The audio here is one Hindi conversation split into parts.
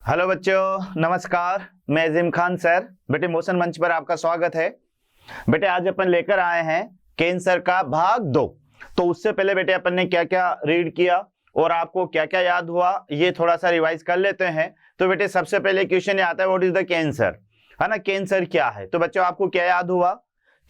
हेलो बच्चों, नमस्कार। मैं जिम खान सर। बेटे मोशन मंच पर आपका स्वागत है। बेटे आज अपन लेकर आए हैं कैंसर का भाग 2। तो उससे पहले बेटे अपन ने क्या क्या रीड किया और आपको क्या क्या याद हुआ ये थोड़ा सा रिवाइज कर लेते हैं। तो बेटे सबसे पहले क्वेश्चन आता है व्हाट इज द कैंसर, है ना। कैंसर क्या है? तो बच्चों आपको क्या याद हुआ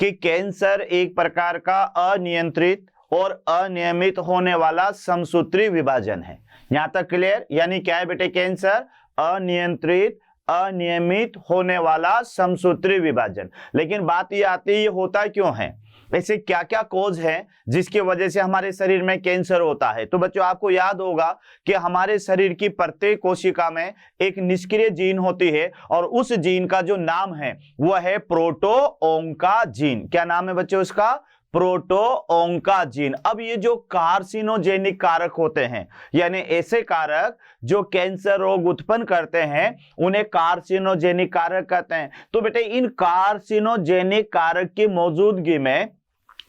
कि कैंसर एक प्रकार का अनियंत्रित और अनियमित होने वाला समसूत्री विभाजन है। यहां तक क्लियर? यानी क्या है बेटे? कैंसर अनियंत्रित अनियमित होने वाला समसूत्री विभाजन। लेकिन बात ये आती है ये होता क्यों है, ऐसे क्या क्या कोज है जिसकी वजह से हमारे शरीर में कैंसर होता है। तो बच्चों आपको याद होगा कि हमारे शरीर की प्रत्येक कोशिका में एक निष्क्रिय जीन होती है और उस जीन का जो नाम है वह है प्रोटोओंका जीन। क्या नाम है बच्चों उसका? प्रोटोओंका जीन। अब ये जो कार्सिनोजेनिक कारक होते हैं, यानी ऐसे कारक जो कैंसर रोग उत्पन्न करते हैं, उन्हें कार्सिनोजेनिक कारक कहते हैं। तो बेटे इन कार्सिनोजेनिक कारक की मौजूदगी में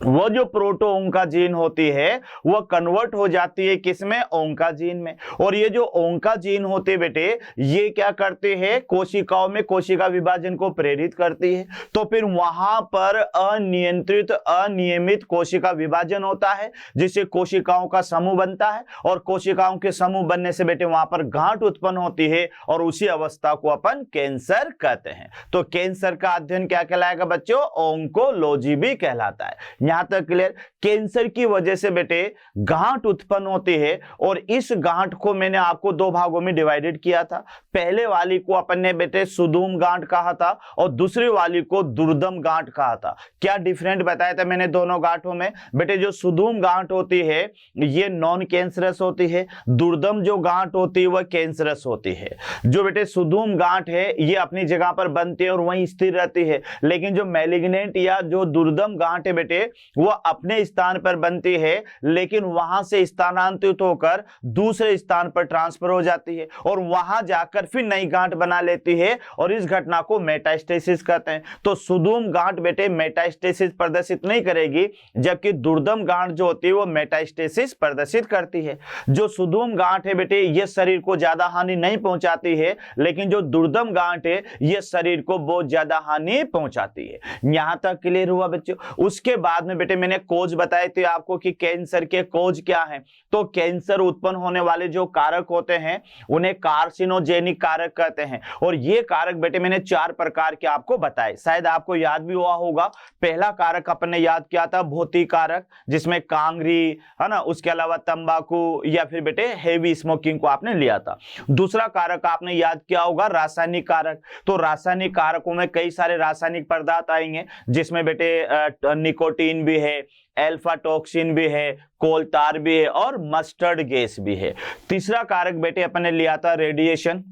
वो जो प्रोटोओंका जीन होती है वो कन्वर्ट हो जाती है किसमें? ओंका जीन में। और ये जो ओंका जीन होते बेटे ये क्या करते हैं? कोशिकाओं में कोशिका विभाजन को प्रेरित करती है। तो फिर वहां पर अनियंत्रित अनियमित कोशिका विभाजन होता है जिससे कोशिकाओं का समूह बनता है और कोशिकाओं के समूह बनने से बेटे वहां पर गांठ उत्पन्न होती है और उसी अवस्था को अपन कैंसर कहते हैं। तो कैंसर का अध्ययन क्या कहलाएगा बच्चों? ओंकोलॉजी भी कहलाता है। यहां तक क्लियर? कैंसर की वजह से बेटे गांठ उत्पन्न होती है और इस गांठ को मैंने आपको दो भागों में डिवाइडेड किया था। पहले वाली को अपन ने बेटे सुदूम गांठ कहा था और दूसरी वाली को दुर्दम गांठ कहा था। क्या डिफरेंट बताया था मैंने दोनों गांठों में? बेटे जो सुदूम गांठ होती है ये नॉन कैंसरस होती है, दुर्दम जो गांठ होती है वह कैंसरस होती है। जो बेटे सुदूम गांठ है ये अपनी जगह पर बनती है और वहीं स्थिर रहती है, लेकिन जो मैलिग्नेंट या जो दुर्दम गांठ है बेटे वो अपने स्थान पर बनती है लेकिन वहां से स्थानांतरित होकर दूसरे स्थान पर ट्रांसफर हो जाती है और वहां जाकर फिर नई गांठ बना लेती है और इस घटना को मेटास्टेसिस कहते हैं। तो सुदूम गांठ बेटे मेटास्टेसिस प्रदर्शित नहीं करेगी, जबकि दुर्दम गांठ जो होती है वो मेटास्टेसिस प्रदर्शित करती है। जो सुदूम गांठ है बेटे ये शरीर को ज्यादा हानि नहीं पहुंचाती है, लेकिन जो दुर्दम गांठ है ये शरीर को बहुत ज्यादा हानि पहुंचाती है। यहां तक क्लियर हुआ बच्चों? उसके बाद में बेटे मैंने कोज बताए थे आपको कि कैंसर के कोज क्या है। तो कैंसर उत्पन्न होने वाले जो कारक होते हैं उन्हें कार्सिनोजेनिक कारक कहते हैं और ये कारक बेटे मैंने 4 प्रकार के आपको बताए, शायद आपको याद भी हुआ होगा। पहला कारक अपन ने याद किया था भौतिक कारक, जिसमें कांगरी, है ना, उसके अलावा तंबाकू या फिर बेटे हेवी स्मोकिंग को आपने लिया था। दूसरा कारक आपने याद किया होगा रासायनिक कारक। तो रासायनिक कारकों में कई सारे रासायनिक पदार्थ आएंगे जिसमें बेटे निकोटीन भी है, अल्फा टॉक्सिन भी है, कोलतार भी है और मस्टर्ड गैस भी है। तीसरा कारक बेटे अपन ने लिया था रेडिएशन,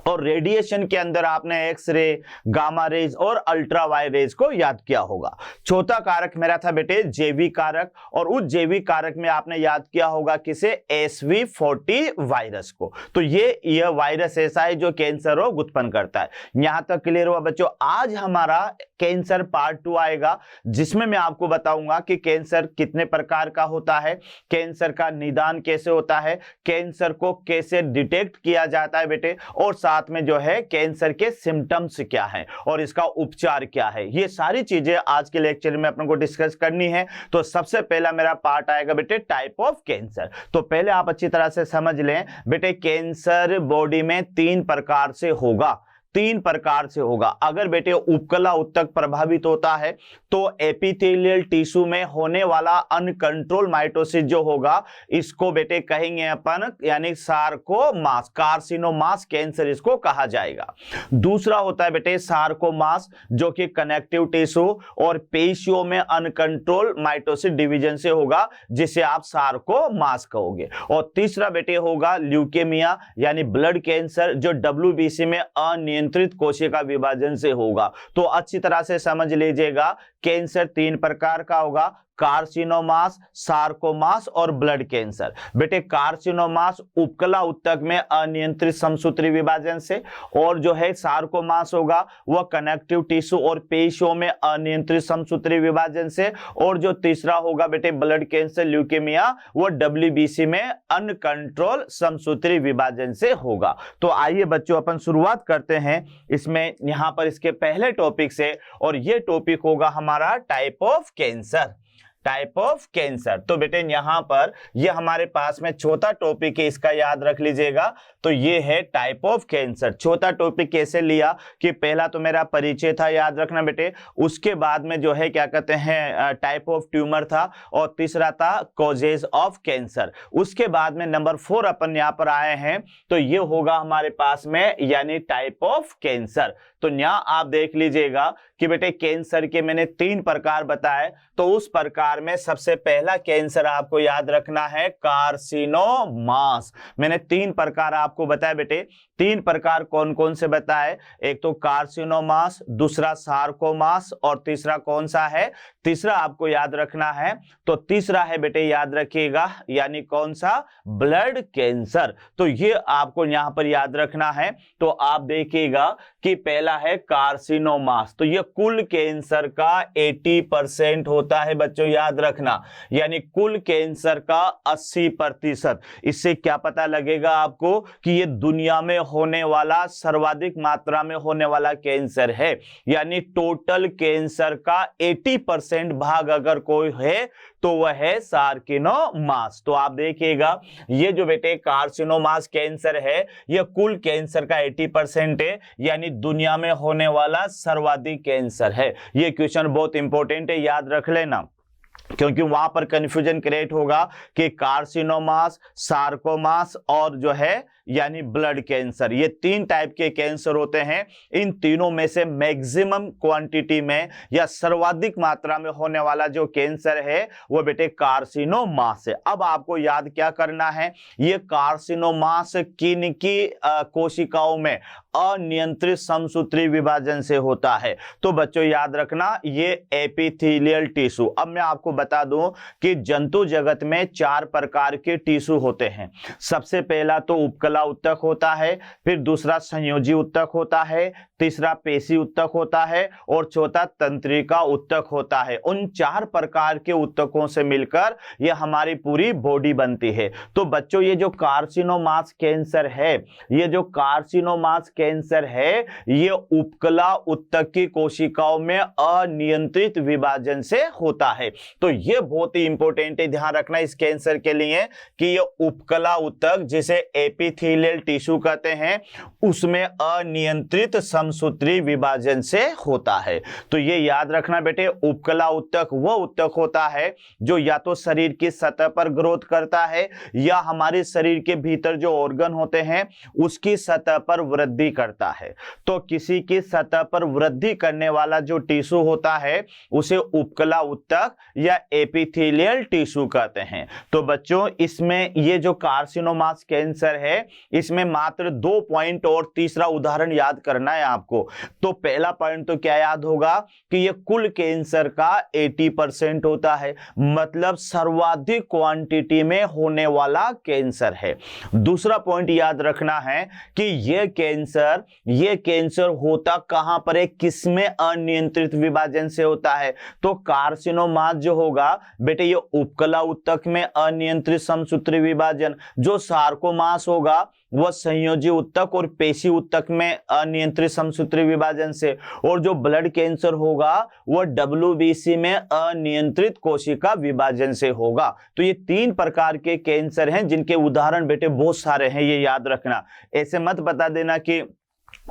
और रेडिएशन के अंदर आपने एक्सरे, गामा रेज और अल्ट्रावायलेट को याद किया होगा। चौथा कारक मेरा था बेटे जैविक कारक, और उस जैविक कारक में आपने याद किया होगा किसे? SV40 वायरस को। तो यह वायरस ऐसा है जो कैंसर रोग उत्पन्न करता है। यहां तक क्लियर हुआ बच्चों? आज हमारा कैंसर पार्ट 2 आएगा जिसमें मैं आपको बताऊंगा कि कैंसर कितने प्रकार का होता है, कैंसर का निदान कैसे होता है, कैंसर को कैसे डिटेक्ट किया जाता है बेटे, और साथ में जो है कैंसर के सिम्टम्स क्या है और इसका उपचार क्या है। ये सारी चीजें आज के लेक्चर में अपन को डिस्कस करनी है। तो सबसे पहला मेरा पार्ट आएगा बेटे टाइप ऑफ कैंसर। तो पहले आप अच्छी तरह से समझ लें बेटे कैंसर बॉडी में 3 प्रकार से होगा। 3 प्रकार से होगा। अगर बेटे उपकला ऊतक प्रभावित होता है तो एपिथेलियल टिश्यू में होने वाला अनकंट्रोल माइटोसिस जो होगा इसको बेटे कहेंगे अपन, यानी सार्कोमास, कार्सिनोमास कैंसर इसको कहा जाएगा। दूसरा होता है बेटे सार्कोमास जो कि कनेक्टिव टिश्यू और पेशियों में अनकंट्रोल माइटोसिस डिवीजन से होगा जिसे आप सार्कोमास कहोगे। और तीसरा बेटे होगा ल्यूकेमिया यानी ब्लड कैंसर जो WBC में अनियंत्रित कोशिका विभाजन से होगा। तो अच्छी तरह से समझ लीजिएगा कैंसर तीन प्रकार का होगा, कार्सिनोमास, सार्कोमास और ब्लड कैंसर। बेटे कार्सिनोमास उपकला उत्तक में अनियंत्रित समसूत्री विभाजन से, और जो है सार्कोमास होगा वह कनेक्टिव टिश्यू और पेशियों में अनियंत्रित समसूत्री विभाजन से, और जो तीसरा होगा बेटे ब्लड कैंसर ल्यूकेमिया वो WBC में अनकंट्रोल समसूत्री विभाजन से होगा। तो आइए बच्चों अपन शुरुआत करते हैं इसमें यहां पर इसके पहले टॉपिक से, और ये टॉपिक होगा हमारा type of cancer. Type of cancer. तो बेटे यहां पर ये हमारे पास में चौथा टॉपिक है, इसका याद रख लीजिएगा। तो ये है टाइप ऑफ कैंसर। चौथा टॉपिक कैसे लिया कि पहला तो मेरा परिचय था, याद रखना बेटे, उसके बाद में जो है क्या कहते हैं टाइप ऑफ ट्यूमर था, और तीसरा था कॉजेज ऑफ कैंसर। उसके बाद में नंबर 4 अपन यहां पर आए हैं, तो ये होगा हमारे पास में यानी टाइप ऑफ कैंसर। तो यहां आप देख लीजिएगा कि बेटे कैंसर के मैंने 3 प्रकार बताए, तो उस प्रकार में सबसे पहला कैंसर आपको याद रखना है कार्सिनोमास। मैंने 3 प्रकार आपको बताया बेटे, 3 प्रकार कौन कौन से बताए, एक तो कार्सिनोमास, दूसरा सार्कोमास, और तीसरा कौन सा है, तीसरा आपको याद रखना है, तो तीसरा है बेटे याद रखिएगा यानी कौन सा, ब्लड कैंसर। तो ये आपको यहां पर याद रखना है। तो आप देखिएगा कि पहला है कार्सिनोमास, तो ये कुल कैंसर का 80% होता है बच्चों, याद रखना, यानी कुल कैंसर का 80%। इससे क्या पता लगेगा आपको कि ये दुनिया में होने वाला सर्वाधिक मात्रा में होने वाला कैंसर है, यानी टोटल कैंसर का 80% भाग अगर कोई है तो वह है कार्सिनोमास। तो आप देखिएगा ये जो बेटे कार्सिनोमास कैंसर है ये कुल कैंसर का 80% है, यानी दुनिया में होने वाला सर्वाधिक कैंसर है। ये क्वेश्चन बहुत इंपॉर्टेंट है, याद रख लेना, क्योंकि वहां पर कंफ्यूजन क्रिएट होगा कि कार्सिनोमास, सार्कोमास और जो है यानी ब्लड कैंसर, ये 3 टाइप के कैंसर होते हैं। इन तीनों में से मैक्सिमम क्वांटिटी में या सर्वाधिक मात्रा में होने वाला जो कैंसर है वो बेटे कार्सिनोमास है। अब आपको याद क्या करना है, ये कार्सिनोमास किन की कोशिकाओं में अनियंत्रित समसूत्री विभाजन से होता है, तो बच्चों याद रखना ये एपिथेलियल टिश्यू। अब मैं आपको बता दूं कि जंतु जगत में 4 प्रकार के टिश्यू होते हैं। सबसे पहला तो उपकला उत्तक होता है, फिर दूसरा संयोजी उत्तक होता है, तीसरा पेशी उत्तक होता है, और चौथा तंत्रिका उत्तक होता है। उन 4 प्रकार के उत्तकों से मिलकर यह हमारी पूरी बॉडी बनती है। तो बच्चों ये जो कार्सिनोमास कैंसर है, ये जो कार्सिनोमास कैंसर है ये उपकला उत्तक की कोशिकाओं में अनियंत्रित विभाजन से होता है। तो ये बहुत ही इंपॉर्टेंट है, ध्यान रखना इस कैंसर के लिए कि ये उपकला उत्तक जिसे एपिथेलियल टिश्यू कहते हैं उसमें अनियंत्रित समसूत्री विभाजन से होता है। तो ये याद रखना बेटे, उपकला उत्तक वो उत्तक होता है जो या तो शरीर की सतह पर ग्रोथ करता है या हमारे शरीर के भीतर जो ऑर्गन होते हैं उसकी सतह पर वृद्धि करता है। तो किसी की सतह पर वृद्धि करने वाला जो टिश्यू होता है उसे उपकला उत्तक या एपिथेलियल टिश्यू कहते हैं। तो बच्चों इसमें ये जो कार्सिनोमास कैंसर है इसमें मात्र 2 पॉइंट और तीसरा उदाहरण याद करना है आपको। तो पहला पॉइंट तो क्या याद होगा कि ये कुल कैंसर का 80% होता है, मतलब सर्वाधिक क्वांटिटी में होने वाला कैंसर है। दूसरा पॉइंट याद रखना है कि ये कैंसर होता कहां पर है, किसमें अनियंत्रित विभाजन से होता है। तो कार्सिनोमास जो होगा बेटे ये उपकला उत्तक में अनियंत्रित समसूत्री विभाजन, जो सार्कोमास होगा वह संयोजी उत्तक और पेशी उत्तक में अनियंत्रित समसूत्री विभाजन से, और जो ब्लड कैंसर होगा वह WBC में अनियंत्रित कोशिका विभाजन से होगा। तो ये 3 प्रकार के कैंसर हैं जिनके उदाहरण बेटे बहुत सारे हैं, ये याद रखना। ऐसे मत बता देना कि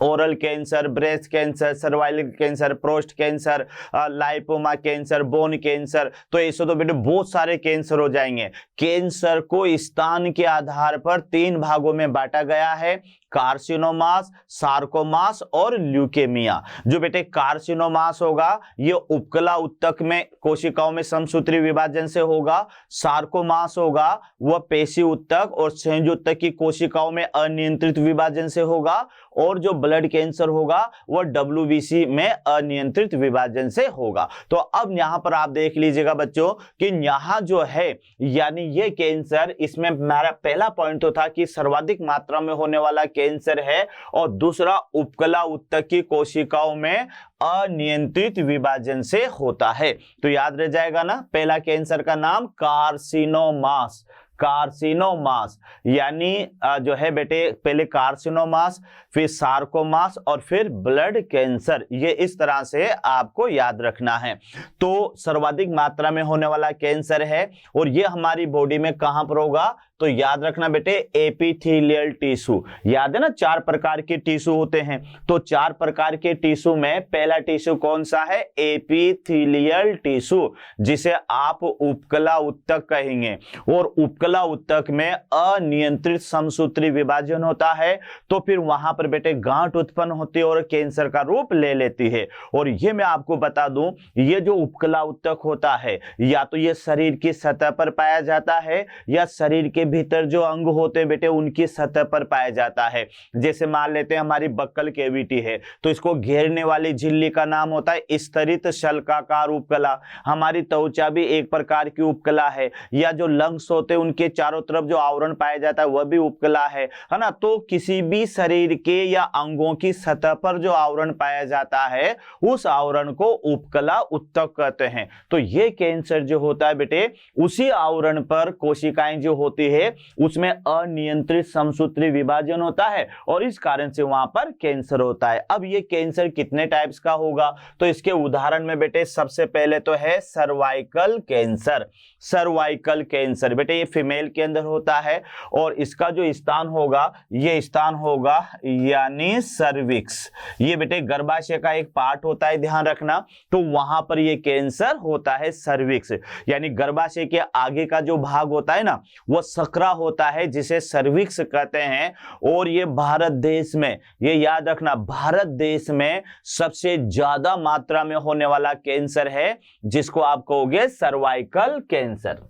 oral cancer, breast cancer, cervical cancer, prostate cancer, lipoma cancer, bone cancer, तो ऐसे तो बेटे बहुत सारे कैंसर हो जाएंगे। कैंसर को स्थान के आधार पर 3 भागों में बांटा गया है, कार्सिनोमास, सार्कोमास और ल्यूकेमिया। जो बेटे कार्सिनोमास होगा ये उपकला उत्तक में कोशिकाओं में समसूत्री विभाजन से होगा, सार्कोमास होगा वह पेशी उत्तक और संयोजी उत्तक की कोशिकाओं में अनियंत्रित विभाजन से होगा, और जो ब्लड कैंसर होगा वह WBC में अनियंत्रित विभाजन से होगा। तो अब यहां पर आप देख लीजिएगा बच्चों कि यहां जो है यानी ये कैंसर, इसमें मेरा पहला पॉइंट तो था कि सर्वाधिक मात्रा में होने वाला कैंसर है, और दूसरा उपकला उत्तक की कोशिकाओं में अनियंत्रित विभाजन से होता है। तो याद रह जाएगा ना, पहला कैंसर का नाम कार्सिनोमास, कार्सिनोमास यानी जो है बेटे पहले कार्सिनोमास, फिर सार्कोमास और फिर ब्लड कैंसर, ये इस तरह से आपको याद रखना है। तो सर्वाधिक मात्रा में होने वाला कैंसर है, और ये हमारी बॉडी में कहां पर होगा, तो याद रखना बेटे एपिथेलियल टिश्यू। याद है ना 4 प्रकार के टिश्यू होते हैं, तो 4 प्रकार के टिश्यू में पहला टिश्यू कौन सा है, एपिथेलियल टिश्यू, जिसे आप उपकला उत्तक कहेंगे। और उपकला उत्तक में अनियंत्रित समसूत्री विभाजन होता है, तो फिर वहां पर बेटे गांठ उत्पन्न होती है और कैंसर का रूप ले लेती है। और ये मैं आपको बता दूं, ये जो उपकला उत्तक होता है या तो ये शरीर की सतह पर पाया जाता है या शरीर के भीतर जो अंग होते हैं बेटे उनकी सतह पर पाया जाता है। जैसे मान लेते हैं हमारी बक्कल कैविटी है, तो इसको घेरने वाली झिल्ली का नाम होता है स्तरित शल्काकार उपकला। हमारी त्वचा भी एक प्रकार की उपकला है, या जो लंग्स होते हैं उनके चारों तरफ जो आवरण पाया जाता है वह भी उपकला है ना। तो किसी भी शरीर के या अंगों की सतह पर जो आवरण पाया जाता है उस आवरण को उपकला उत्तक कहते हैं। तो ये कैंसर जो होता है बेटे, उसी आवरण पर कोशिकाएं जो होती है उसमें अनियंत्रित समसूत्री विभाजन होता है, और इस कारण से वहां पर कैंसर होता है। अब ये कैंसर कितने टाइप्स का होगा, तो इसके उदाहरण में बेटे सबसे पहले तो है सर्वाइकल कैंसर। सर्वाइकल कैंसर बेटे ये फीमेल के अंदर होता है, और इसका जो स्थान होगा ये स्थान होगा यानी सर्विक्स। ये बेटे गर्भाशय का एक पार्ट होता है, ध्यान रखना, तो वहां पर ये कैंसर होता है सर्विक्स, यानी गर्भाशय के आगे का जो भाग होता है ना वह सकरा होता है जिसे सर्विक्स कहते हैं। और ये भारत देश में, ये याद रखना, भारत देश में सबसे ज्यादा मात्रा में होने वाला कैंसर है जिसको आप कहोगे सर्वाइकल कैंसर।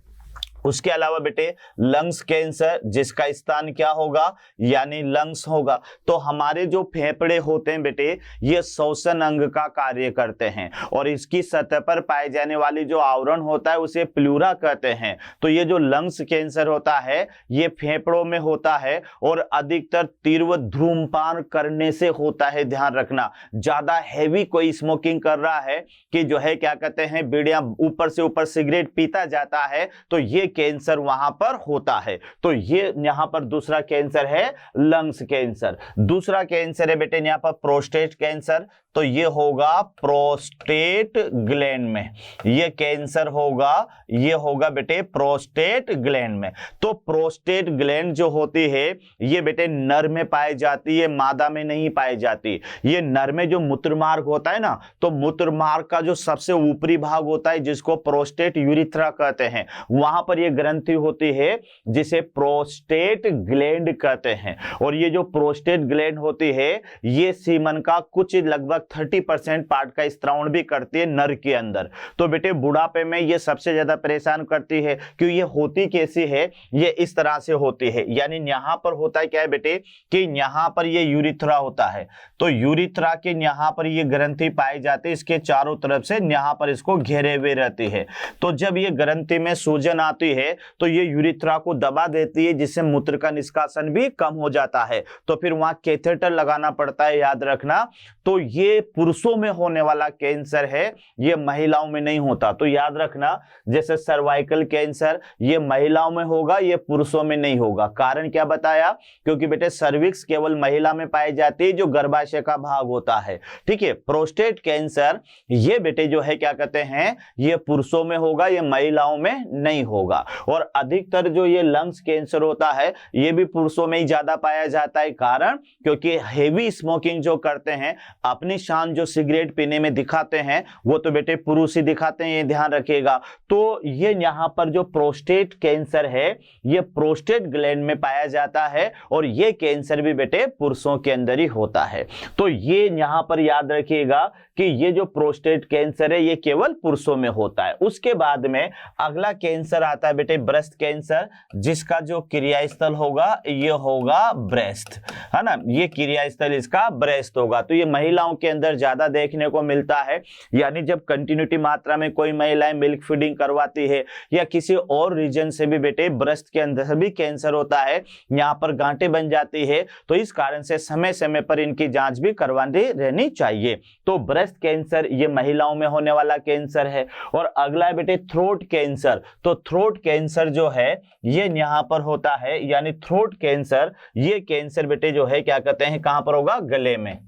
उसके अलावा बेटे लंग्स कैंसर, जिसका स्थान क्या होगा यानी लंग्स होगा। तो हमारे जो फेफड़े होते हैं बेटे ये श्वसन अंग का कार्य करते हैं, और इसकी सतह पर पाए जाने वाली जो आवरण होता है उसे प्लूरा कहते हैं। तो ये जो लंग्स कैंसर होता है ये फेफड़ों में होता है, और अधिकतर तीव्र धूम्रपान करने से होता है। ध्यान रखना, ज्यादा हैवी कोई स्मोकिंग कर रहा है कि जो है क्या कहते हैं बीड़ियां ऊपर से ऊपर सिगरेट पीता जाता है, तो ये कैंसर वहां पर होता है। तो ये यहां पर दूसरा कैंसर है लंग्स कैंसर। दूसरा कैंसर है बेटे यहां पर प्रोस्टेट कैंसर। तो ये होगा प्रोस्टेट ग्लैंड में, ये कैंसर होगा, ये होगा बेटे प्रोस्टेट ग्लैंड में। तो प्रोस्टेट ग्लैंड जो होती है ये बेटे नर में पाई जाती है, मादा में नहीं पाई जाती। ये नर में जो मूत्रमार्ग होता है ना, तो मूत्रमार्ग का जो सबसे ऊपरी भाग होता है जिसको प्रोस्टेट यूरिथ्रा कहते हैं, वहां पर ये ग्रंथि होती है जिसे प्रोस्टेट ग्लैंड कहते हैं। और ये जो प्रोस्टेट ग्लैंड होती है ये सीमन का कुछ लगभग 30% पार्ट का स्त्रावण भी करती है नर के अंदर। तो बेटे बुढ़ापे में ये सबसे ज्यादा परेशान करती है। क्यों ये होती कैसी है, ये इस तरह से होती है, यानी यहां पर होता है क्या है बेटे कि यहां पर ये यूरिथ्रा होता है, तो यूरिथ्रा के यहां पर ये ग्रंथि पाई जाती है, इसके चारों तरफ से यहां पर इसको घेरे हुए रहती है। तो जब ये ग्रंथि में सूजन आती है तो ये यूरिथ्रा को दबा देती है, जिससे मूत्र का निष्कासन भी कम हो जाता है। तो फिर वहां कैथेटर लगाना पड़ता है, याद रखना। तो ये पुरुषों में होने वाला कैंसर है, ये महिलाओं में नहीं होता। तो याद रखना, जैसे सर्वाइकल कैंसर ये महिलाओं में होगा, ये पुरुषों में नहीं होगा। कारण क्या बताया, क्योंकि बेटे सर्विक्स केवल महिला में पाई जाती है जो गर्भाशय का भाग होता है। ठीक है, प्रोस्टेट कैंसर ये बेटे जो है क्या कहते हैं, ये पुरुषों में होगा, ये महिलाओं में नहीं होगा। होगा। और अधिकतर जो ये लंग्स कैंसर होता है ये भी पुरुषों में ही ज्यादा पाया जाता है। कारण क्योंकि हेवी स्मोकिंग जो करते हैं, अपनी शान जो सिगरेट पीने में दिखाते हैं, वो तो बेटे पुरुष ही दिखाते हैं, ये ध्यान रखिएगा। तो ये यहां पर जो प्रोस्टेट कैंसर है ये प्रोस्टेट ग्लैंड में पाया जाता है और ये कैंसर भी बेटे पुरुषों के अंदर ही होता है। तो ये यहां पर याद रखिएगा कि ये जो प्रोस्टेट कैंसर है ये केवल पुरुषों में होता है। उसके बाद में अगला कैंसर आता है बेटे ब्रेस्ट कैंसर, जिसका जो क्रियास्थल होगा ये होगा ब्रेस्ट, है ना, ये क्रियास्थल इसका ब्रेस्ट होगा। तो ये महिलाओं के अंदर ज्यादा देखने को मिलता है, यानी जब कंटिन्यूटी मात्रा में कोई महिलाएं मिल्क फीडिंग करवाती है या किसी और रीजन से भी बेटे ब्रेस्ट के अंदर भी कैंसर होता है, यहाँ पर गांठें बन जाती है, तो इस कारण से समय समय पर इनकी जांच भी करवानी रहनी चाहिए। तो ब्रेस्ट कैंसर ये महिलाओं में होने वाला कैंसर है। और अगला है बेटे थ्रोट कैंसर। तो थ्रोट कैंसर जो है ये यहां पर होता है, यानी थ्रोट कैंसर, ये कैंसर बेटे जो है क्या कहते हैं, कहां पर होगा, गले में,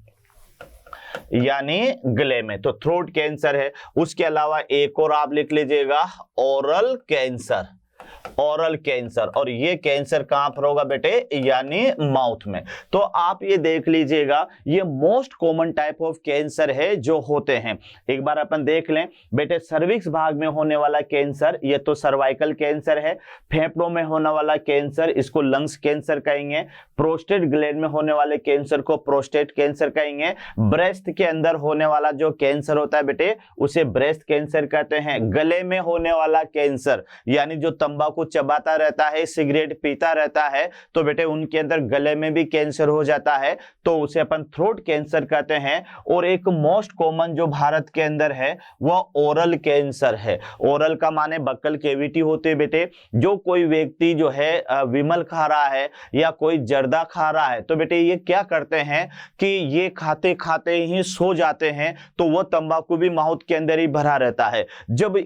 यानी गले में। तो थ्रोट कैंसर है। उसके अलावा एक और आप लिख लीजिएगा, ओरल कैंसर, ओरल कैंसर। और ये कैंसर कहां पर होगा बेटे, यानी माउथ में। तो आप ये देख लीजिएगा, ये most common type of cancer है जो होते हैं। एक बार अपन देख लें बेटे, सर्विक्स भाग में होने वाला कैंसर ये तो सर्वाइकल कैंसर है। फेफड़ों में होने वाला कैंसर इसको लंग्स कैंसर कहेंगे। प्रोस्टेट ग्लैंड में होने वाले कैंसर को प्रोस्टेट कैंसर कहेंगे। ब्रेस्ट के अंदर होने वाला जो कैंसर होता है बेटे उसे ब्रेस्ट कैंसर कहते हैं। गले में होने वाला कैंसर, यानी जो तंबाकू चबाता रहता है, सिगरेट पीता रहता है, तो बेटे उनके अंदर गले में भी कैंसर हो जाता है, तो उसे अपन थ्रोट कैंसर कहते हैं। और एक मोस्ट कॉमन जो भारत के अंदर है वह ओरल कैंसर है। ओरल का माने बक्कल कैविटी होती है बेटे। जो कोई व्यक्ति जो है विमल खा रहा है या कोई जर्दा खा रहा है, तो बेटे ये क्या करते हैं कि ये खाते खाते ही सो जाते हैं, तो वो तंबाकू भी माउथ के अंदर ही भरा रहता है। जब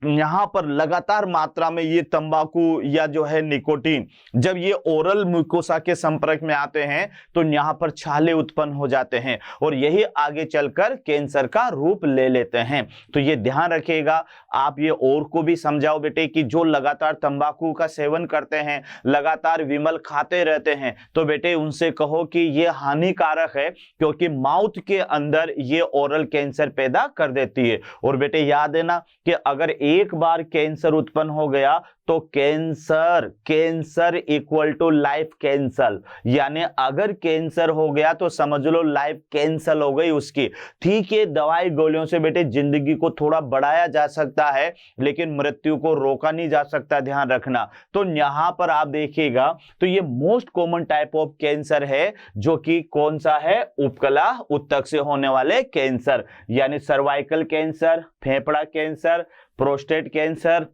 यहां पर लगातार मात्रा में ये तंबाकू या जो है निकोटीन जब ये ओरल म्यूकोसा के संपर्क में आते हैं तो यहां पर छाले उत्पन्न हो जाते हैं और यही आगे चलकर कैंसर का रूप ले लेते हैं। तो ये ध्यान रखिएगा। आप ये और को भी समझाओ बेटे कि जो लगातार तंबाकू का सेवन करते हैं, लगातार विमल खाते रहते हैं, तो बेटे उनसे कहो कि ये हानिकारक है, क्योंकि माउथ के अंदर ये ओरल कैंसर पैदा कर देती है। और बेटे याद है ना कि अगर एक बार कैंसर उत्पन्न हो गया तो cancer equal to life cancel, यानी अगर कैंसर हो गया तो समझ लो लाइफ कैंसल हो गई उसकी। ठीक है, दवाई गोलियों से बेटे जिंदगी को थोड़ा बढ़ाया जा सकता है, लेकिन मृत्यु को रोका नहीं जा सकता, ध्यान रखना। तो यहां पर आप देखिएगा, तो ये most common type of cancer है, जो कि कौन सा है, उपकला उत्तक से होने वाले कैंसर, यानी सर्वाइकल कैंसर, फेफड़ा cancer, prostate cancer,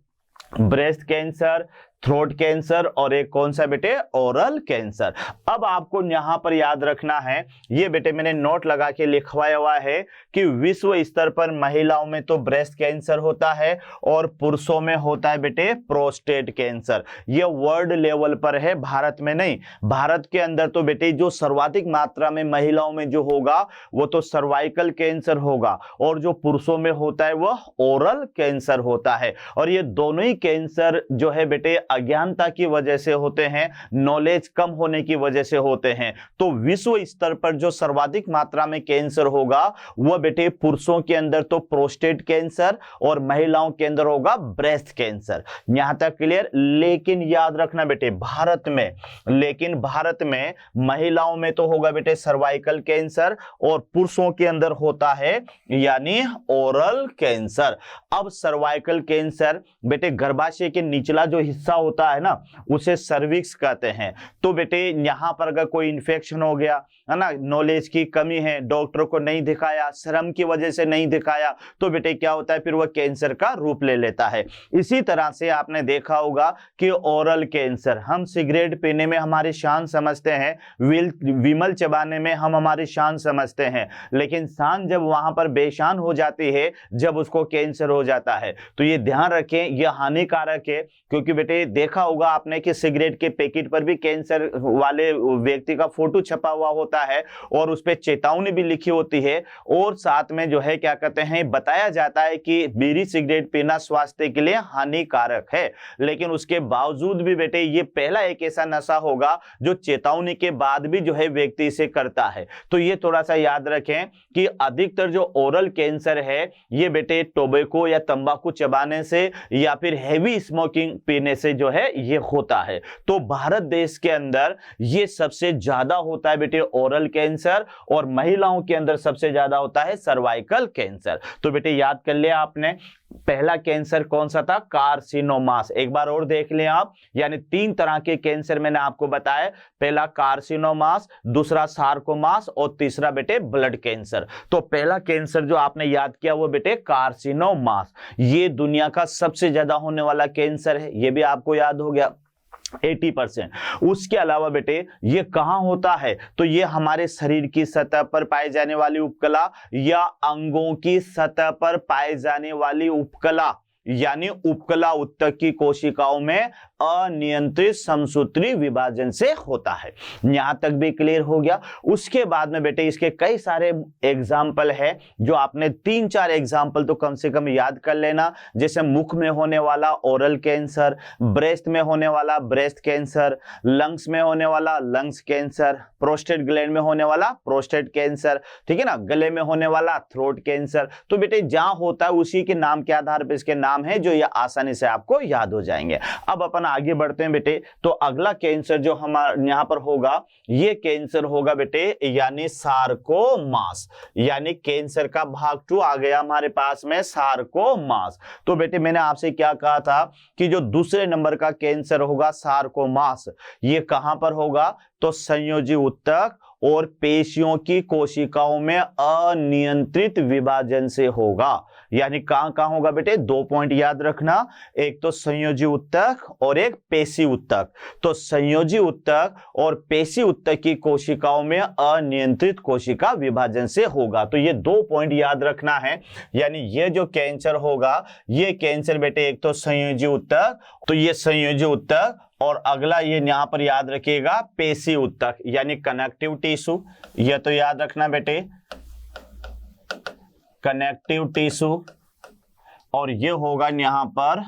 breast cancer, throat cancer और एक कौन सा बेटे, ओरल कैंसर। अब आपको यहां पर याद रखना है, ये बेटे मैंने नोट लगा के लिखवाया हुआ है कि विश्व स्तर पर महिलाओं में तो ब्रेस्ट कैंसर होता है और पुरुषों में होता है बेटे प्रोस्टेट कैंसर। ये वर्ल्ड लेवल पर है, भारत में नहीं। भारत के अंदर तो बेटे जो सर्वाधिक मात्रा में महिलाओं में जो होगा वो तो सर्वाइकल कैंसर होगा, और जो पुरुषों में होता है वह ओरल कैंसर होता है। और ये दोनों ही कैंसर जो है बेटे अज्ञानता की वजह से होते हैं, नॉलेज कम होने की वजह से होते हैं। तो विश्व स्तर पर जो सर्वाधिक मात्रा में कैंसर होगा वह बेटे पुरुषों के अंदर तो प्रोस्टेट कैंसर और महिलाओं के अंदर होगा ब्रेस्ट कैंसर। यहां तक क्लियर। लेकिन याद रखना बेटे, भारत में महिलाओं में तो होगा बेटे सर्वाइकल कैंसर और पुरुषों के अंदर होता है यानी ओरल कैंसर। अब सर्वाइकल कैंसर बेटे गर्भाशय के निचला जो हिस्सा होता है ना उसे सर्विक्स कहते हैं। तो बेटे यहां पर अगर कोई इंफेक्शन हो गया है ना, नॉलेज की कमी है, डॉक्टर को नहीं दिखाया, श्रम की वजह से नहीं दिखाया, तो बेटे क्या होता है, फिर वह कैंसर का रूप ले लेता है। इसी तरह से आपने देखा होगा कि ओरल कैंसर, हम सिगरेट पीने में हमारी शान समझते हैं, विमल चबाने में हम हमारी शान समझते हैं, लेकिन शान जब वहां पर बेशान हो जाती है, जब उसको कैंसर हो जाता है, तो ये ध्यान रखें, यह हानिकारक है। क्योंकि बेटे देखा होगा आपने कि सिगरेट के पैकेट पर भी कैंसर वाले व्यक्ति का फोटो छपा हुआ होता है और उस पर चेतावनी भी लिखी होती है, और साथ में जो है क्या कहते हैं बताया जाता है कि बीड़ी सिगरेट पीना स्वास्थ्य के लिए हानिकारक है। लेकिन उसके बावजूद भी बेटे ये पहला एक ऐसा नशा होगा जो चेतावनी के बाद भी जो है व्यक्ति इसे करता है। तो ये थोड़ा सा याद रखें कि अधिकतर जो ओरल कैंसर है ये बेटे टोबैको या तंबाकू चबाने से या फिर हेवी स्मोकिंग पीने से जो है ये होता है। तो भारत देश के अंदर ये सबसे ज्यादा होता है बेटे ओरल कैंसर, और महिलाओं के अंदर सबसे ज्यादा होता है सर्वाइकल कैंसर। तो बेटे याद कर लिया आपने, पहला कैंसर कौन सा था? कार्सिनोमास। एक बार और देख लें आप, यानी 3 तरह के कैंसर मैंने आपको बताया, पहला कार्सिनोमास, दूसरा सार्कोमास और तीसरा बेटे ब्लड कैंसर। तो पहला कैंसर जो आपने याद किया वो बेटे कार्सिनोमास, ये दुनिया का सबसे ज्यादा होने वाला कैंसर है, ये भी आपको याद हो गया 80%। उसके अलावा बेटे ये कहां होता है? तो ये हमारे शरीर की सतह पर पाए जाने वाली उपकला या अंगों की सतह पर पाए जाने वाली उपकला यानी उपकला उत्तक की कोशिकाओं में अनियंत्रित समसूत्री विभाजन से होता है। यहां तक भी क्लियर हो गया। उसके बाद में बेटे इसके कई सारे एग्जाम्पल है जो आपने 3-4 एग्जाम्पल तो कम से कम याद कर लेना, जैसे मुख में होने वाला ओरल कैंसर, ब्रेस्ट में होने वाला ब्रेस्ट कैंसर, लंग्स में होने वाला लंग्स कैंसर, प्रोस्टेट ग्लैंड में होने वाला प्रोस्टेट कैंसर, ठीक है ना, गले में होने वाला थ्रोट कैंसर। तो बेटे जहां होता है उसी के नाम के आधार पर इसके नाम है जो ये आसानी से आपको याद हो जाएंगे। अब अपन आगे बढ़ते हैं बेटे। तो अगला कैंसर जो हमारे यहां पर होगा ये कैंसर होगा बेटे यानी सार्कोमास, यानी कैंसर का भाग 2 आ गया हमारे पास में, सार्कोमास। तो बेटे मैंने आपसे क्या कहा था कि जो दूसरे नंबर का कैंसर होगा सार्कोमास, ये कहां पर होगा? तो संयोजी उत्तक और पेशियों की कोशिकाओं में अनियंत्रित विभाजन से होगा। यानी कहां कहां होगा बेटे? 2 पॉइंट याद रखना, एक तो संयोजी उत्तक और एक पेशी उत्तक। तो संयोजी उत्तक और पेशी उत्तक की कोशिकाओं में अनियंत्रित कोशिका विभाजन से होगा। तो ये 2 पॉइंट याद रखना है। यानी ये जो कैंसर होगा ये कैंसर बेटे एक तो संयोजी उत्तक, तो ये संयोजी उत्तक, और अगला ये यहां पर याद रखिएगा पेशी उत्तक यानी कनेक्टिव टिश्यू। ये तो याद रखना बेटे कनेक्टिव टिश्यू, और ये होगा यहां पर